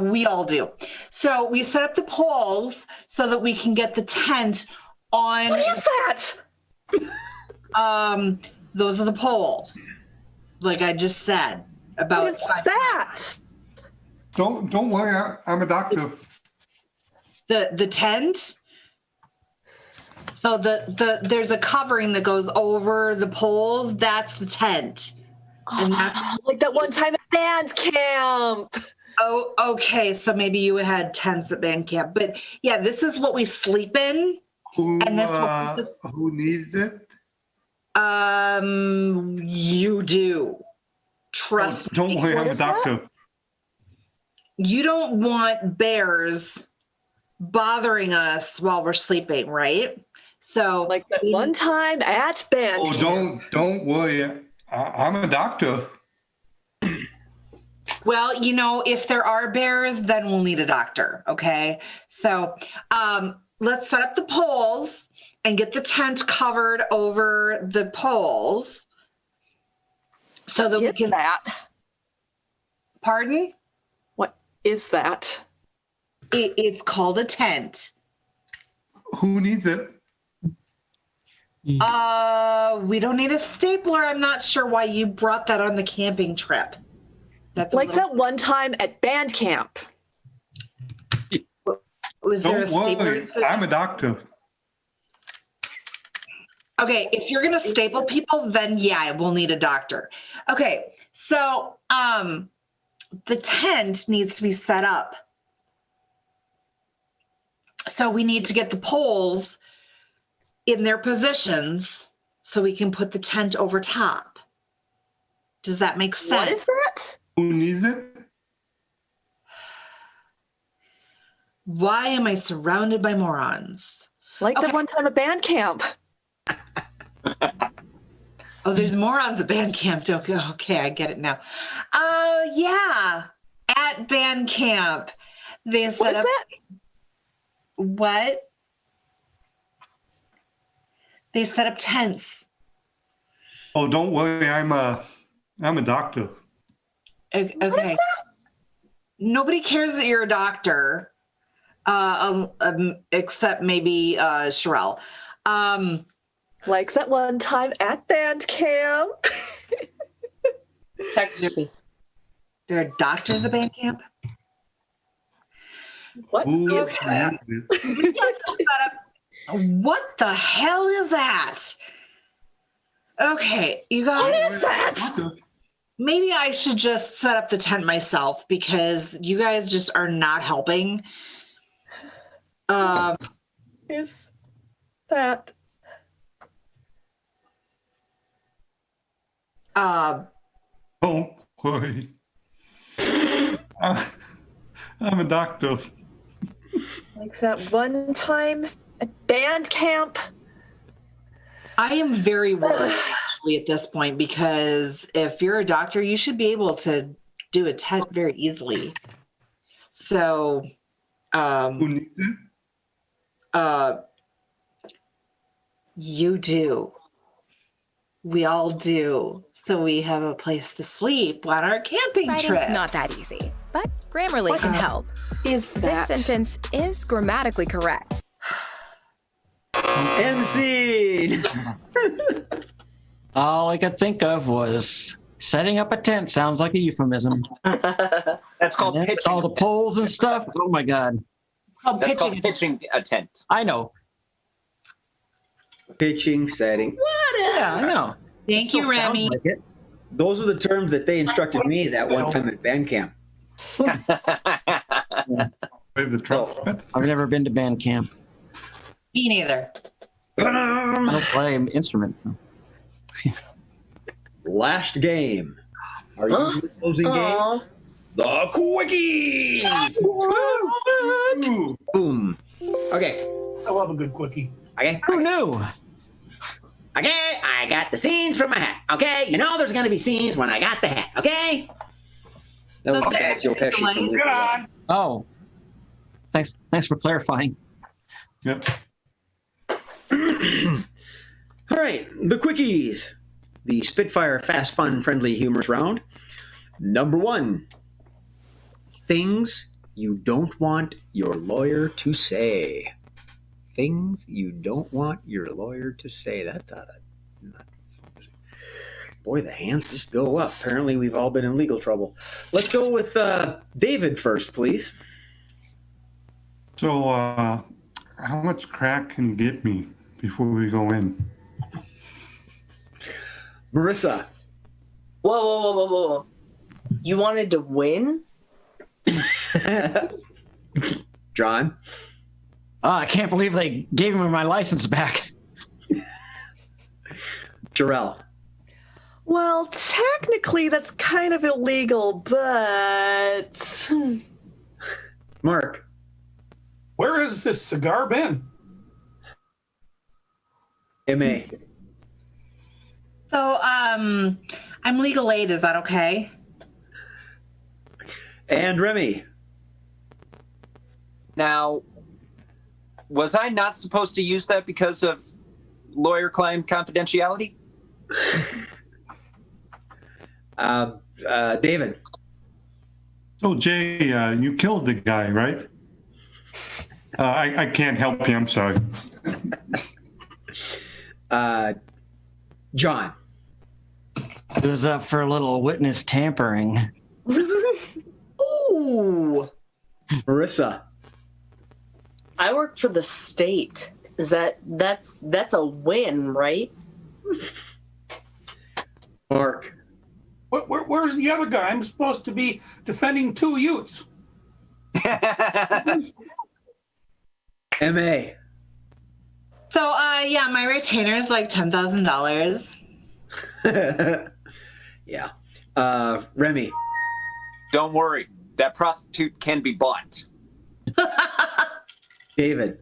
We all do. So we set up the poles so that we can get the tent on. What is that? Those are the poles, like I just said. About What is that? Don't worry, I'm a doctor. the tent. So there's a covering that goes over the poles. That's the tent. And that's, Like that one time at band camp. oh, okay. So maybe you had tents at band camp, but yeah, this is what we sleep in. Who, And this will keep us- who needs it? You do. Trust Don't me. worry, What I'm a is that? doctor. You don't want bears bothering us while we're sleeping, right? So Like that one time at band Oh, camp. don't worry. I'm a doctor. well, if there are bears, then we'll need a doctor. Okay. So let's set up the poles and get the tent covered over the poles so that we can. That? Pardon? What is that? It's called a tent. Who needs it? We don't need a stapler. I'm not sure why you brought that on the camping trip. That's Like that one time at band camp. Was there a Don't stapler? worry. I'm a doctor. Okay, if you're gonna staple people, then yeah, we'll need a doctor. Okay, so the tent needs to be set up. So we need to get the poles in their positions so we can put the tent over top. Does that make sense? What is that? Who needs it? Why am I surrounded by morons? Like Okay. that one time at band camp. Oh, there's morons at band camp. Okay, I get it now. Oh, yeah. At band camp. They What set is up. that? What? They set up tents. Oh, don't worry. I'm a doctor. Okay. What is that? Nobody cares that you're a doctor, except maybe Sherelle. Like that one time at band camp. Text me. There are doctors at band camp. What Who is that? needs it? We have to set up. What the hell is that? Okay, you guys. What is that? Doctor. Maybe I should just set up the tent myself because you guys just are not helping. Is that? Don't worry. I'm a doctor. Like that one time at band camp. I am very worried actually at this point because if you're a doctor, you should be able to do a tent very easily. So, Who needs it? you do. We all do. So we have a place to sleep on our camping Writing's trip. not that easy, but Grammarly can help. Is This that? sentence is grammatically correct. End scene. All I could think of was setting up a tent. Sounds like a euphemism. That's called And then pitching. all the poles and stuff. Oh my God. Oh, That's pitching. called pitching a tent. I know. Pitching, setting. Yeah, I know. Thank Still you, sounds Remy. like it. Those are the terms that they instructed me that one time at band camp. Play the trumpet. I've never been to band camp. Me neither. I don't play instruments. So. Last game. Our usual closing game. The Quickie. Ooh. Boom. Okay. I love a good quickie. Okay. Who knew? Okay. I got the scenes from my hat. Okay. You know there's going to be scenes when I got the hat. Okay. That was bad Joe Pesci from Good on. Oh. Thanks for clarifying. Yep. All right. The Quickies. The Spitfire Fast Fun Friendly Humorous Round. Number 1. Things you don't want your lawyer to say. Things you don't want your lawyer to say. That's out of. Boy, the hands just go up. Apparently, we've all been in legal trouble. Let's go with David first, please. So, how much crack can you get me before we go in? Marissa. Whoa. You wanted to win? John. Oh, I can't believe they gave me my license back. Jarrell. Well, technically that's kind of illegal, but Mark. Where has this cigar been? MA. So, I'm legal aid. Is that okay? And Remy. Now, was I not supposed to use that because of lawyer-client confidentiality? David. So, Jay, you killed the guy, right? I can't help you. I'm sorry. John. It was up for a little witness tampering. Ooh. Marissa. I work for the state. That's a win, right? Mark. Where's the other guy? I'm supposed to be defending 2 youths. MA. So, yeah, my retainer is like $10,000. Yeah. Remy. Don't worry. That prostitute can be bought. David.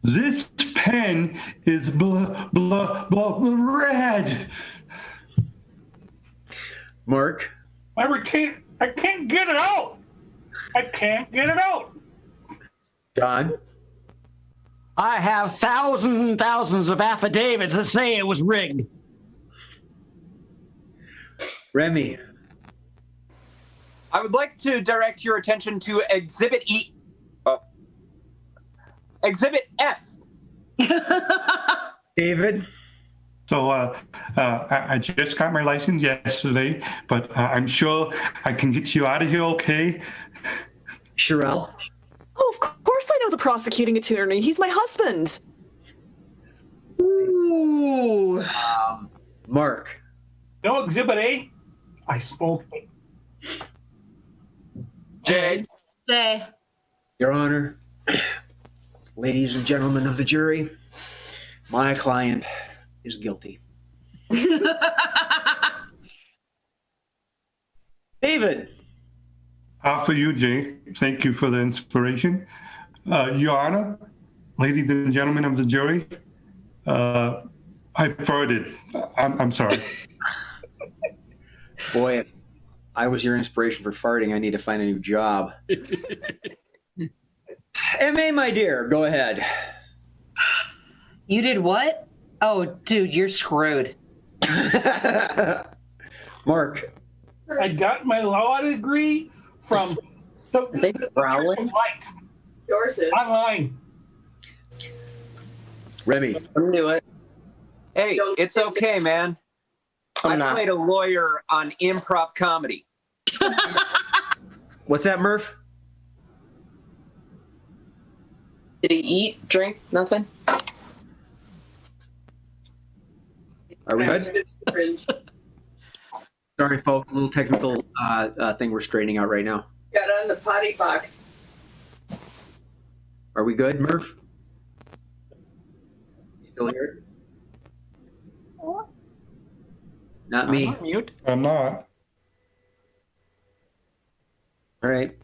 This pen is red. Mark. My retainer, I can't get it out. I can't get it out. John. I have thousands and thousands of affidavits that say it was rigged. Remy. I would like to direct your attention to Exhibit E. Exhibit F. David. So I just got my license yesterday, but I'm sure I can get you out of here okay. Sherelle. Oh, of course I know the prosecuting attorney. He's my husband. Ooh. Mark. No Exhibit A? I smoked it. Jay. Jay. Your Honor, ladies and gentlemen of the jury, my client is guilty. David. For you, Jay. Thank you for the inspiration. Your Honor, ladies and gentlemen of the jury, I farted. I'm sorry. Boy, if I was your inspiration for farting, I need to find a new job. MA, my dear, go ahead. You did what? Oh, dude, you're screwed. Mark. I got my law degree from the Rowling. Yours is. online. Remy. I'm do it. Hey, it's okay, man. I played a lawyer on improv comedy. What's that, Murph? Did he eat, drink, nothing? Are we good? Sorry, folks. A little technical thing we're straightening out right now. Got on the potty box. Are we good, Murph? Still here? Not me. I'm on mute. I'm not. All right.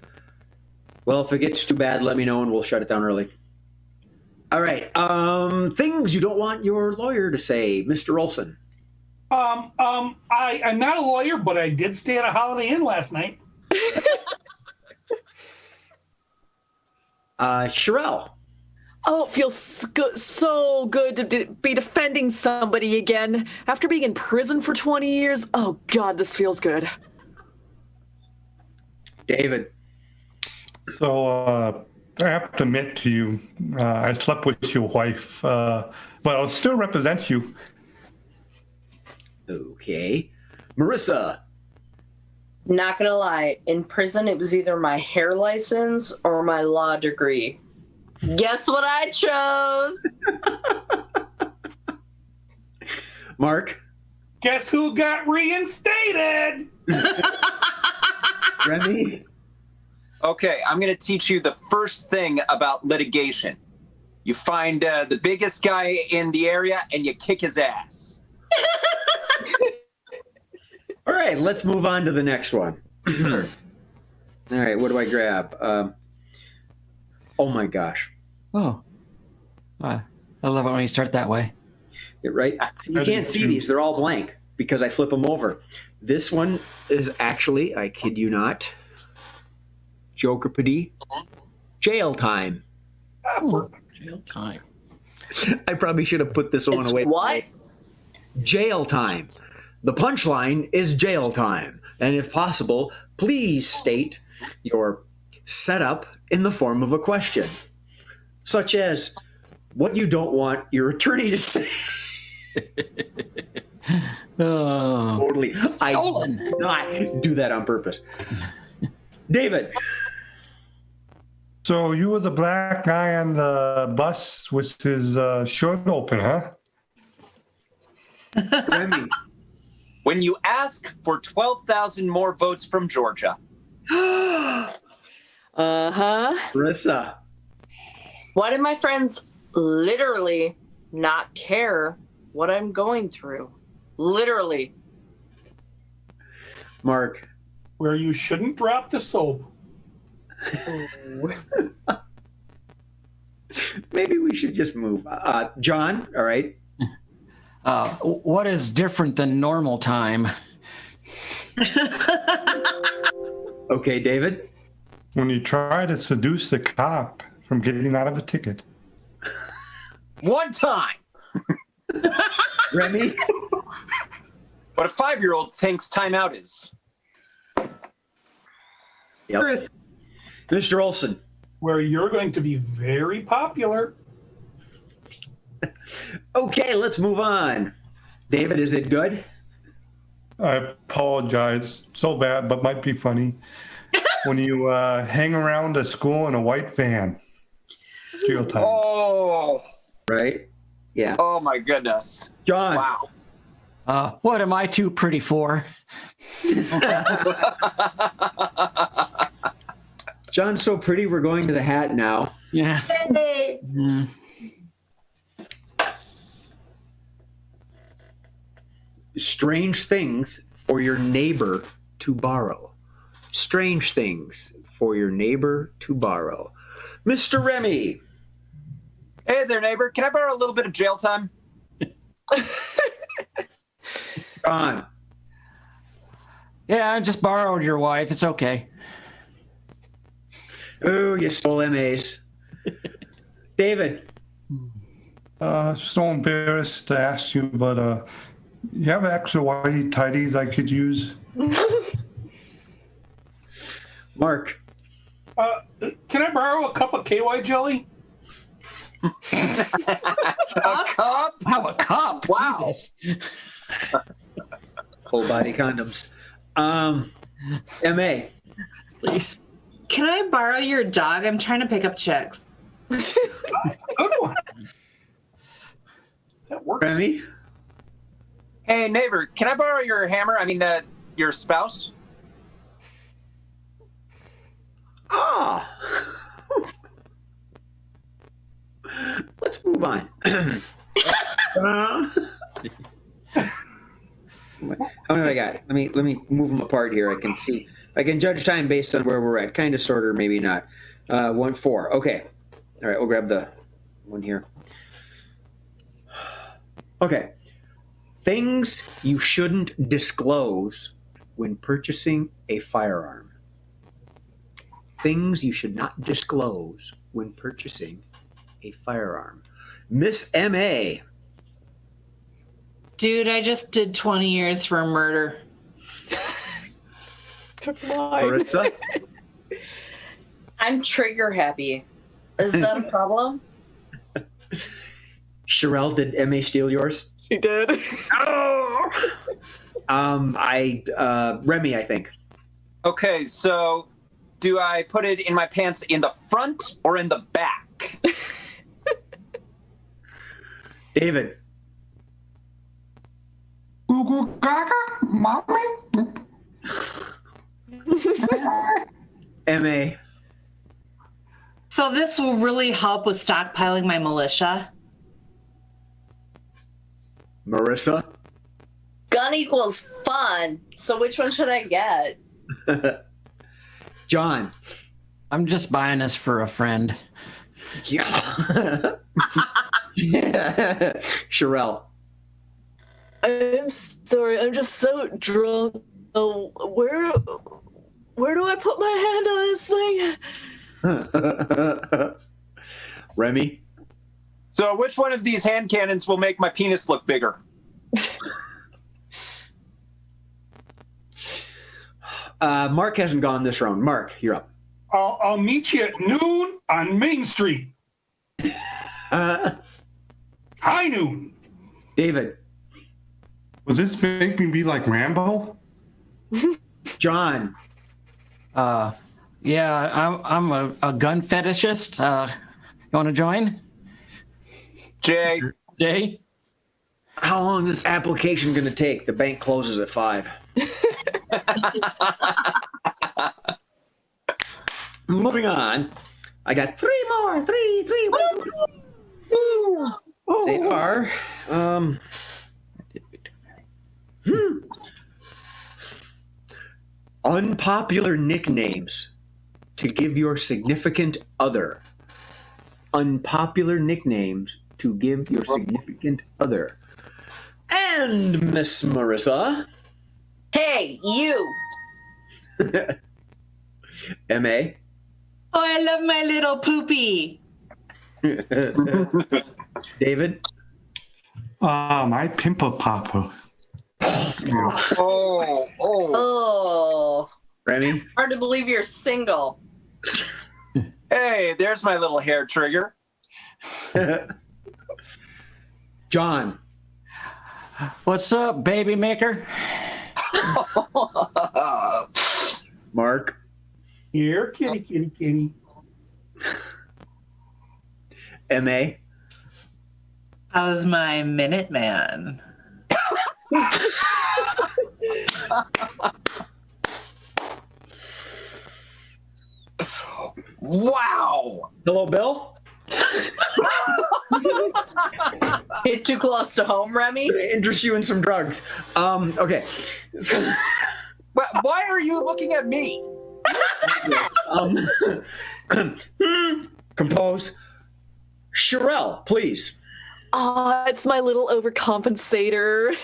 Well, if it gets too bad, let me know and we'll shut it down early. All right. Things you don't want your lawyer to say, Mr. Olson. I'm not a lawyer, but I did stay at a Holiday Inn last night. Sherelle. Oh, it feels so good to be defending somebody again. After being in prison for 20 years, oh God, this feels good. David. So I have to admit to you, I slept with your wife, but I'll still represent you. Okay. Marissa. Not gonna lie, in prison it was either my hair license or my law degree. Guess what I chose? Mark. Guess who got reinstated? Remy. Okay, I'm going to teach you the first thing about litigation. You find the biggest guy in the area and you kick his ass. All right, let's move on to the next one. All right, what do I grab? Oh my gosh. Oh, I love it when you start that way. Right? So you can't see these. They're all blank because I flip them over. This one is actually, I kid you not, Jokerpedy, jail time. Jail time. I probably should have put this one It's away. what? Jail time. The punchline is jail time. And if possible, please state your setup in the form of a question, such as what you don't want your attorney to say. Totally. Stolen. I did not do that on purpose. David. So you were the black guy on the bus with his shirt open, huh? Remy. When you ask for 12,000 more votes from Georgia. Uh-huh. Marissa. Why do my friends literally not care what I'm going through? Literally. Mark. Where you shouldn't drop the soap. Maybe we should just move. John, all right. What is different than normal time? Okay, David. When you try to seduce the cop from getting out of a ticket. One time. Remy. What a 5-year-old thinks timeout is. Yep. Mr. Olson. Where you're going to be very popular. Okay, let's move on. David, is it good? I apologize. So bad, but might be funny. When you hang around a school in a white van. Jail time. Oh. Right? Yeah. Oh, my goodness. John. Wow. What am I too pretty for? John's so pretty, we're going to the hat now. Yeah. Strange things for your neighbor to borrow. Strange things for your neighbor to borrow. Mr. Remy. Hey there, neighbor. Can I borrow a little bit of jail time? John. Yeah, I just borrowed your wife. It's okay. Oh, you stole MAs. David. So embarrassed to ask you, but you have extra whitey tidies I could use? Mark. Can I borrow a cup of KY jelly? A cup? Wow, a cup. Wow. Jesus. Whole body condoms. MA. Please. Can I borrow your dog? I'm trying to pick up chicks. Good one. That works. Remy. Hey, neighbor. Can I borrow your hammer? I mean, your spouse? Ah. Let's move on. How many have I got? Let me move them apart here. I can see. I can judge time based on where we're at. Kind of, sort of, maybe not. 1, 4. Okay. All right. We'll grab the one here. Okay. Things you shouldn't disclose when purchasing a firearm. Things you should not disclose when purchasing a firearm. Miss M.A. Dude, I just did 20 years for a murder. Took mine. Marissa. I'm trigger happy. Is that a problem? Sherelle, did M.A. steal yours? She did. Oh! Remy, I think. Okay, so do I put it in my pants in the front or in the back? David. Goo gaga, mommy. M.A. So this will really help with stockpiling my militia. Marissa. Gun equals fun. So which one should I get? John. I'm just buying this for a friend. Yeah. Sherelle. I'm sorry. I'm just so drunk. Oh, where do I put my hand on this thing? Remy? So which one of these hand cannons will make my penis look bigger? Mark hasn't gone this round. Mark, you're up. I'll meet you at noon on Main Street. High noon. David? Will this make me be like Rambo? John? Yeah, I'm a gun fetishist. You want to join? Jay? Jay? How long is this application going to take? The bank closes at 5. Moving on. I got 3 more. 3. They are. Unpopular nicknames to give your significant other. Unpopular nicknames to give your significant other. And Miss Marissa. Hey, you. M.A. Oh, I love my little poopy. David. My pimple popper. Oh. Remy. Hard to believe you're single. Hey, there's my little hair trigger. John. What's up, baby maker? Mark. Here, kitty. M.A. How's my Minuteman? Wow. Hello, Bill. Hit too close to home, Remy? Interest you in some drugs. Okay. So, Why are you looking at me? Compose. Sherelle, please. Oh, it's my little overcompensator.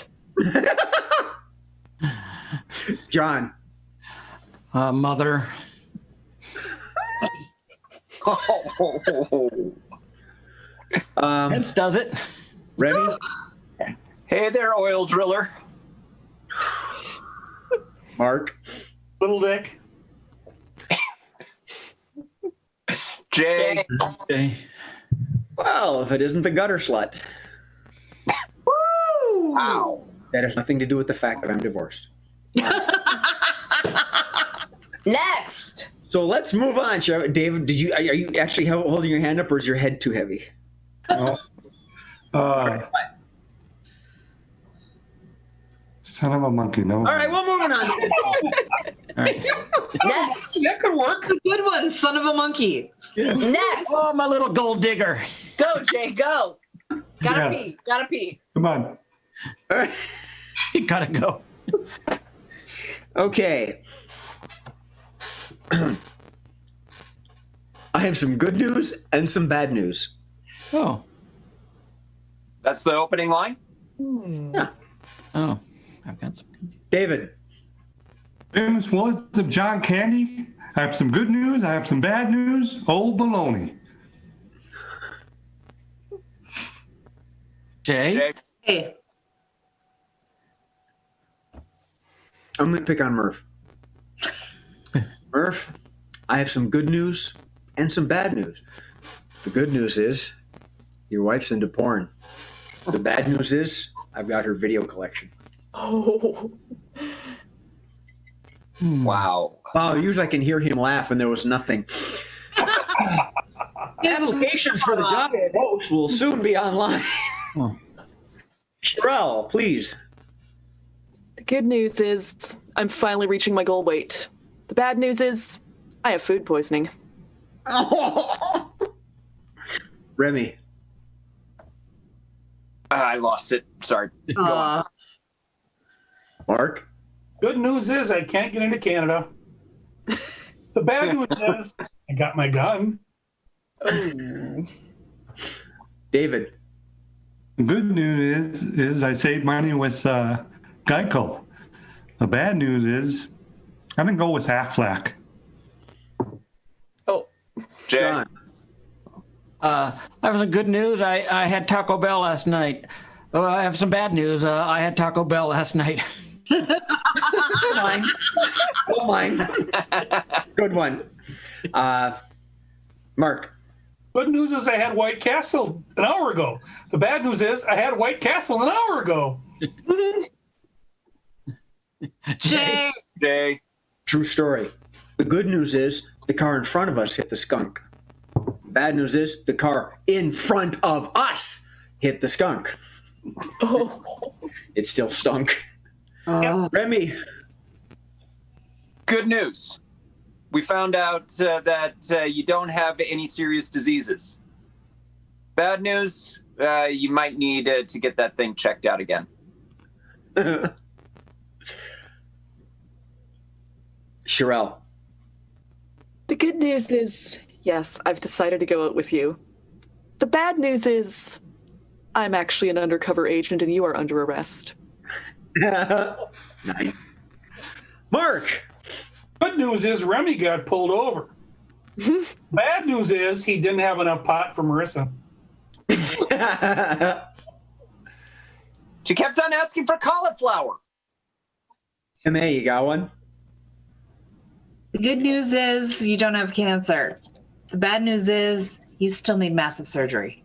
John. Mother. Hence does it. Remy. Hey there, oil driller. Mark. Little Dick. Jay. Okay. Well, if it isn't the gutter slut. Woo! Wow. That has nothing to do with the fact that I'm divorced. Next. So let's move on, shall we? David, are you actually holding your hand up, or is your head too heavy? Son of a monkey. No. All right, well, moving on. All right. Next. That could work. Good one, son of a monkey. Next. Oh, my little gold digger. Go, Jay, go. Yeah. Gotta pee. Come on. All right. You gotta go. Okay. I have some good news and some bad news. Oh. That's the opening line? Yeah. Oh. I've got some. David. Famous words of John Candy. I have some good news. I have some bad news. Old baloney. Jay? Hey, I'm going to pick on Murph. Murph, I have some good news and some bad news. The good news is your wife's into porn. The bad news is I've got her video collection. Oh. Wow. Wow, usually I can hear him laugh and there was nothing. Applications for the job of host will soon be online. Oh. Sherelle, please. The good news is I'm finally reaching my goal weight. The bad news is I have food poisoning. Remy. I lost it. Sorry. Go on. Mark. Good news is I can't get into Canada. The bad news is I got my gun. David. The good news is I saved money with Geico. The bad news is I'm going to go with Aflac. Oh, Jay. John. I have some good news. I had Taco Bell last night. I have some bad news. I had Taco Bell last night. Don't mind. Don't mind. Good one. Mark. Good news is I had White Castle an hour ago. The bad news is I had White Castle an hour ago. Jay. Jay. True story. The good news is the car in front of us hit the skunk. Bad news is the car in front of us hit the skunk. It still stunk. Remy. Good news. We found out that you don't have any serious diseases. Bad news, you might need to get that thing checked out again. Sherelle. the good news is, yes, I've decided to go out with you. The bad news is, I'm actually an undercover agent and you are under arrest. Nice. Mark. Good news is Remy got pulled over. Bad news is he didn't have enough pot for Marissa. She kept on asking for cauliflower. And there you got one. The good news is you don't have cancer. The bad news is you still need massive surgery.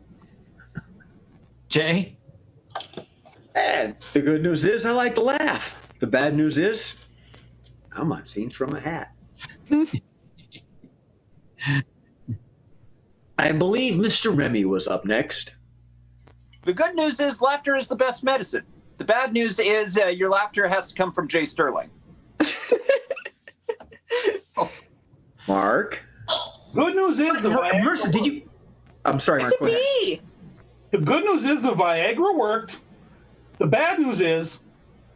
Jay? And the good news is I like to laugh. The bad news is I'm on scenes from a hat. I believe Mr. Remy was up next. The good news is laughter is the best medicine. The bad news is your laughter has to come from Jay Sterling. Mark. Good news is the Viagra Marissa, did you? I'm sorry, Mark. It's Go ahead. me. The good news is the Viagra worked. The bad news is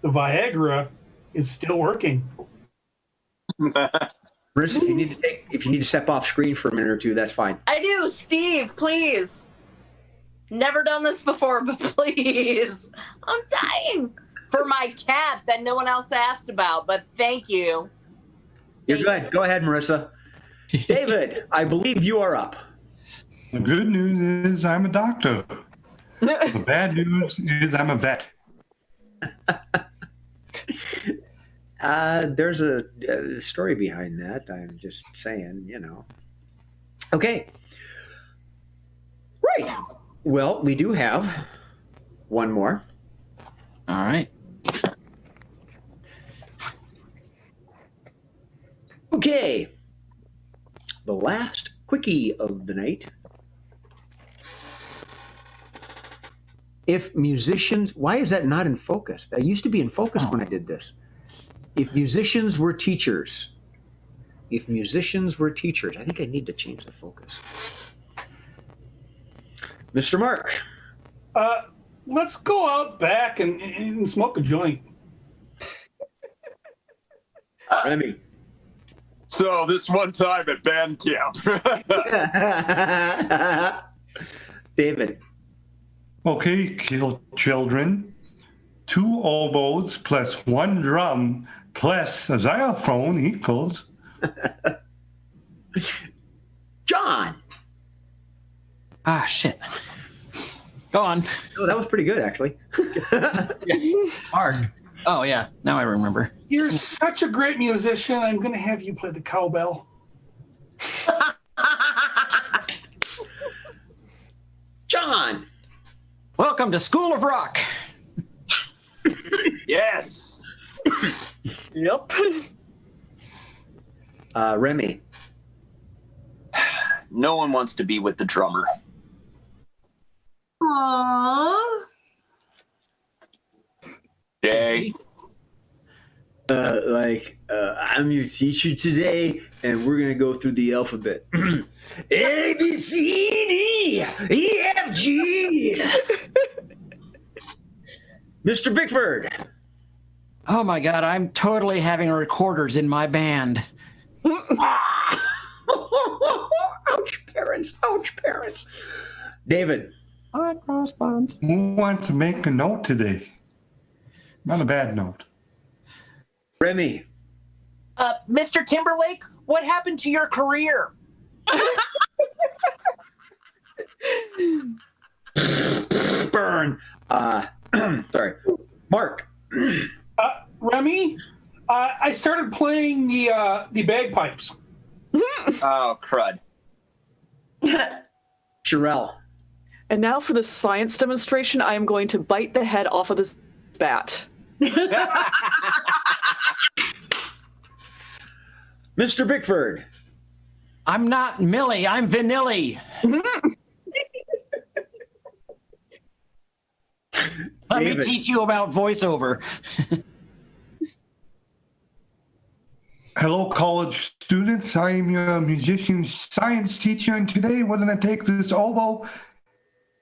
the Viagra is still working. Marissa, if you need to step off screen for a minute or two, that's fine. I do. Steve, please. Never done this before, but please. I'm dying for my cat that no one else asked about, but thank you. You're good. Go ahead, Marissa. David, I believe you are up. The good news is I'm a doctor. The bad news is I'm a vet. There's a story behind that. I'm just saying, Okay. Right. Well, we do have one more. All right. Okay. The last quickie of the night. If musicians, why is that not in focus? That used to be in focus when I did this. If musicians were teachers. If musicians were teachers. I think I need to change the focus. Mr. Mark. Let's go out back and smoke a joint. Remy. So this one time at band camp. David. Okay, children. 2 oboes plus 1 drum plus a xylophone equals. John. Ah, shit. Go on. Oh, that was pretty good, actually. Mark. Oh, yeah. Now I remember. You're such a great musician. I'm going to have you play the cowbell. John. Welcome to School of Rock. Yes. Yep. Remy. No one wants to be with the drummer. Aww. Jay. I'm your teacher today, and we're gonna go through the alphabet. A, B, C, D, E, F, G. Mr. Bickford. Oh, my God. I'm totally having recorders in my band. Ouch, parents. Ouch, parents. David. Hot cross buns. Who wants to make a note today? Not a bad note. Remy. Mr. Timberlake, what happened to your career? Burn. Sorry. Mark. Remy, I started playing the bagpipes. Oh, crud. Sherelle. And now for the science demonstration, I am going to bite the head off of this bat. Mr. Bickford. I'm not Millie, I'm Vanilli. Let me David. teach you about voiceover. Hello, college students. I am your musician science teacher, and today we're going to take this oboe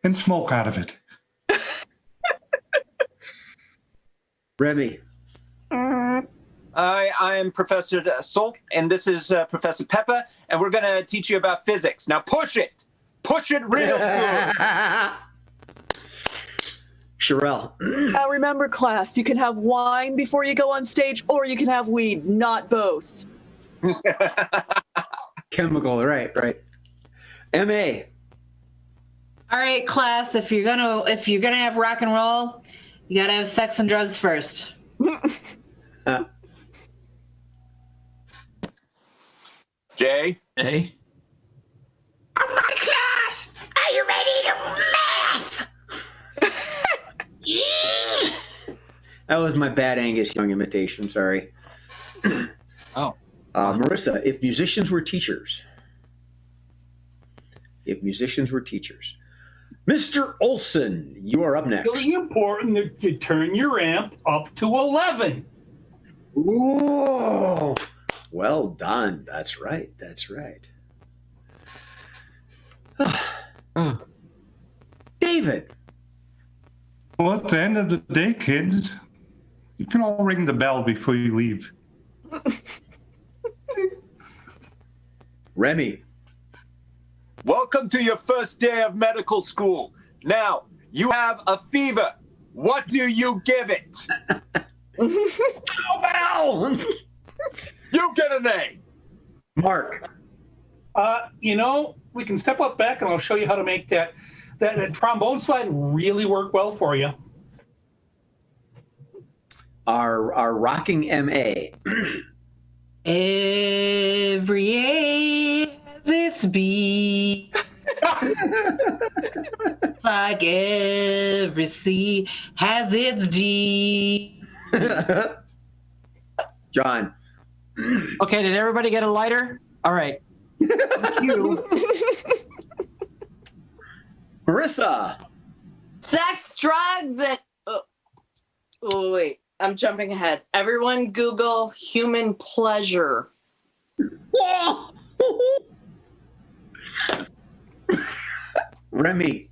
and smoke out of it. Remy. I am Professor Solk, and this is Professor Peppa, and we're going to teach you about physics. Now push it. Push it real good. Sherelle. Now remember, class, you can have wine before you go on stage, or you can have weed, not both. Chemical, right. MA. All right, class, if you're gonna have rock and roll, you gotta have sex and drugs first. Jay? Hey. All right, class. Are you ready to math? That was my bad Angus Young imitation. Sorry. Oh. Marissa, if musicians were teachers. Mr. Olson, you are up next. Really important that you turn your amp up to 11. Ooh, well done. That's right. David. Well, at the end of the day, kids, you can all ring the bell before you leave. Remy. Welcome to your first day of medical school. Now, you have a fever. What do you give it? Cowbell. You get an A. Mark. We can step up back and I'll show you how to make that trombone slide really work well for you. Our rocking MA. Every A has its B. Like every C has its D. John. Okay, did everybody get a lighter? All right. You. Marissa. Sex, drugs, and oh wait, I'm jumping ahead. Everyone, Google human pleasure. Remy.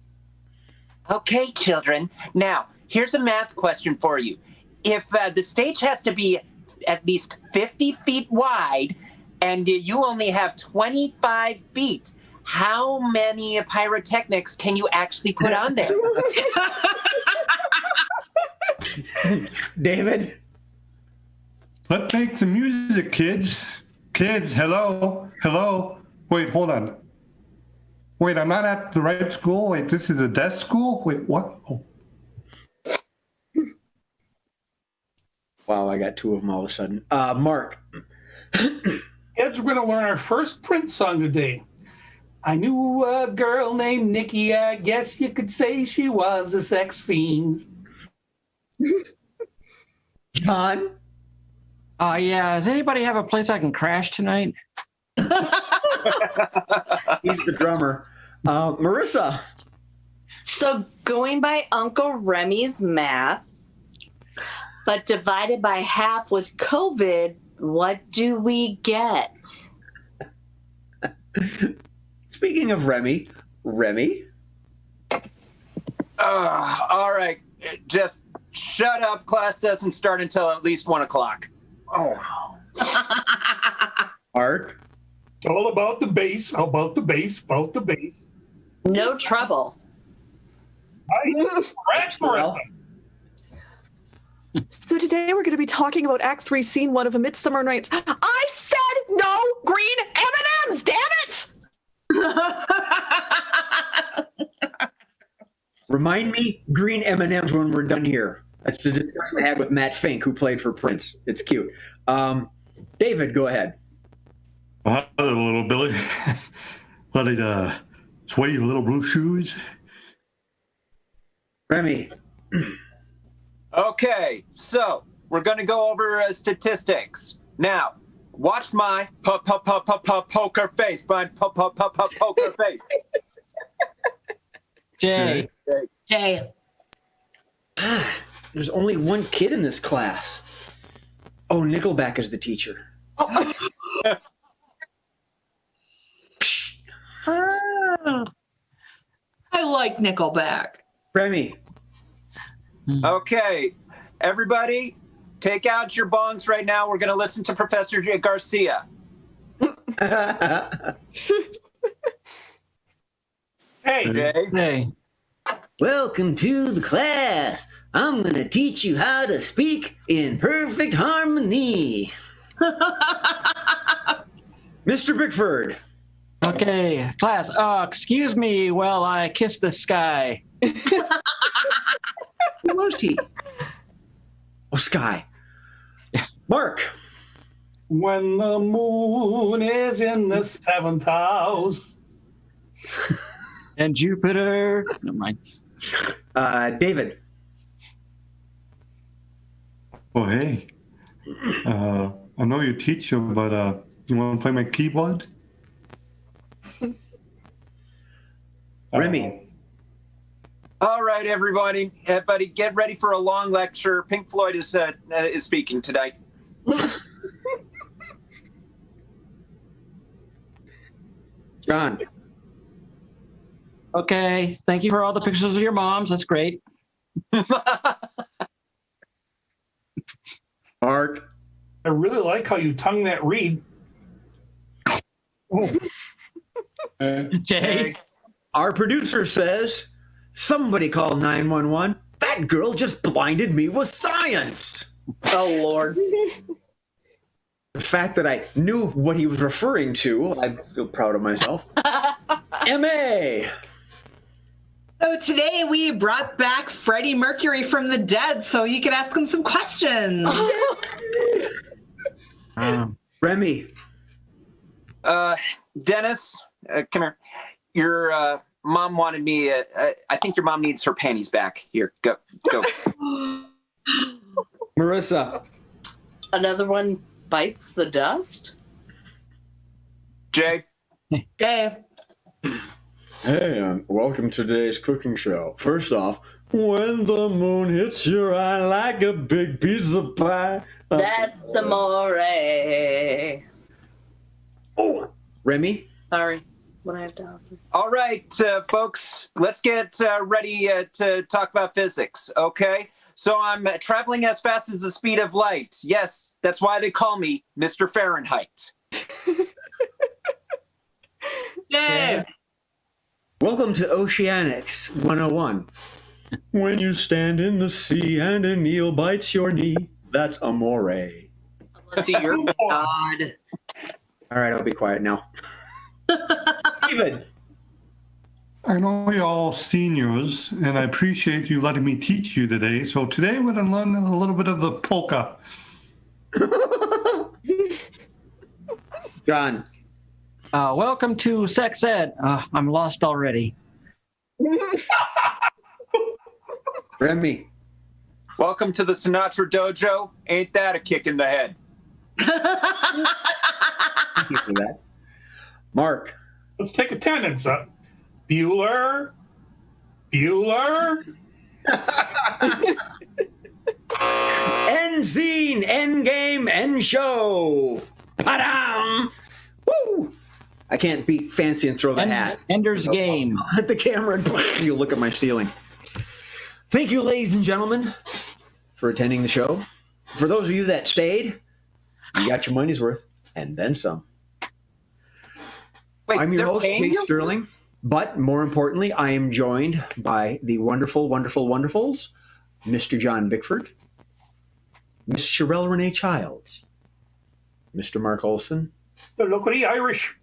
Okay, children. Now, here's a math question for you. If the stage has to be at least 50 feet wide and you only have 25 feet, how many pyrotechnics can you actually put on there? David. Let's make some music, kids. Kids, hello. Wait, hold on. Wait, I'm not at the right school. Wait, this is a deaf school? Wait, what? Oh. Wow, I got two of them all of a sudden. Mark. Kids, we're going to learn our first Prince song today. I knew a girl named Nikki. I guess you could say she was a sex fiend. John. Yeah, does anybody have a place I can crash tonight? He's the drummer. Marissa. So going by Uncle Remy's math, but divided by half with COVID, what do we get? Speaking of Remy. All right, just shut up. Class doesn't start until at least 1 o'clock. Oh. Art. It's all about the bass, about the bass. No trouble. Correct, Marissa. So today we're going to be talking about Act 3, Scene 1 of A Midsummer Night's. I said no green M&Ms, damn it! Remind me green M&Ms when we're done here. That's the discussion I had with Matt Fink, who played for Prince. It's cute. David, go ahead. Well, hello, little Billy. Let it sway your little blue shoes. Remy. Okay, so we're going to go over statistics. Now, watch my poker face. My poker face. Jay. Jay. There's only one kid in this class. Oh, Nickelback is the teacher. I like Nickelback. Remy. Okay, everybody, take out your bongs right now. We're going to listen to Professor Garcia. Hey, Jay. Hey. Welcome to the class. I'm going to teach you how to speak in perfect harmony. Mr. Bickford. Okay, class. Excuse me while I kiss the sky. Who was he? Oh, Sky. Mark. when the moon is in the 7th house. And Jupiter. Never mind. David. Oh, hey. I know you're a teacher, but you want to play my keyboard? Remy. All right, everybody, get ready for a long lecture. Pink Floyd is speaking tonight. John. Okay, thank you for all the pictures of your moms. That's great. Mark. I really like how you tongue that reed. Jay. Our producer says, somebody call 911. That girl just blinded me with science. Oh, Lord. The fact that I knew what he was referring to, I feel proud of myself. M.A. So today we brought back Freddie Mercury from the dead so you could ask him some questions. Remy. Dennis, come here. Your mom wanted me. I think your mom needs her panties back. Here, go. Marissa. Another one bites the dust? Jay. Jay. Hey, welcome to today's cooking show. First off, when the moon hits your eye like a big piece of pie. That's amore. Oh, Remy. Sorry. What I have to offer. All right, folks, let's get ready to talk about physics, okay? So I'm traveling as fast as the speed of light. Yes, that's why they call me Mr. Fahrenheit. Jay. Welcome to Oceanics 101. When you stand in the sea and an eel bites your knee, that's amore. Unless you're God. All right, I'll be quiet now. David. I know you're all seniors, and I appreciate you letting me teach you today. So today we're going to learn a little bit of the polka. John. Welcome to Sex Ed. I'm lost already. Remy. Welcome to the Sinatra Dojo. Ain't that a kick in the head? Thank you for that. Mark. Let's take attendance. Bueller. End scene, end game, end show. Pa-dam! Woo! I can't be fancy and throw the hat. Ender's Game. At the camera and you look at my ceiling. Thank you, ladies and gentlemen, for attending the show. For those of you that stayed, you got your money's worth and then some. Wait, I'm your they're host, paying Jay you? Sterling. But more importantly, I am joined by the wonderful, wonderful, wonderfuls, Mr. John Bickford, Miss Sherelle Renee Childs, Mr. Mark Olson, Look at the Irish.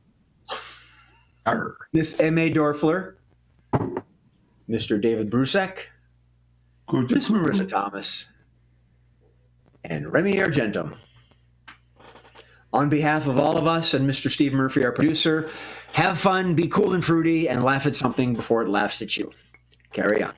Miss M.A. Dorfler, Mr. David Brusek, Miss Marissa Thomas, and Remy Argentum. On behalf of all of us and Mr. Steve Murphy, our producer, have fun, be cool and fruity, and laugh at something before it laughs at you. Carry on.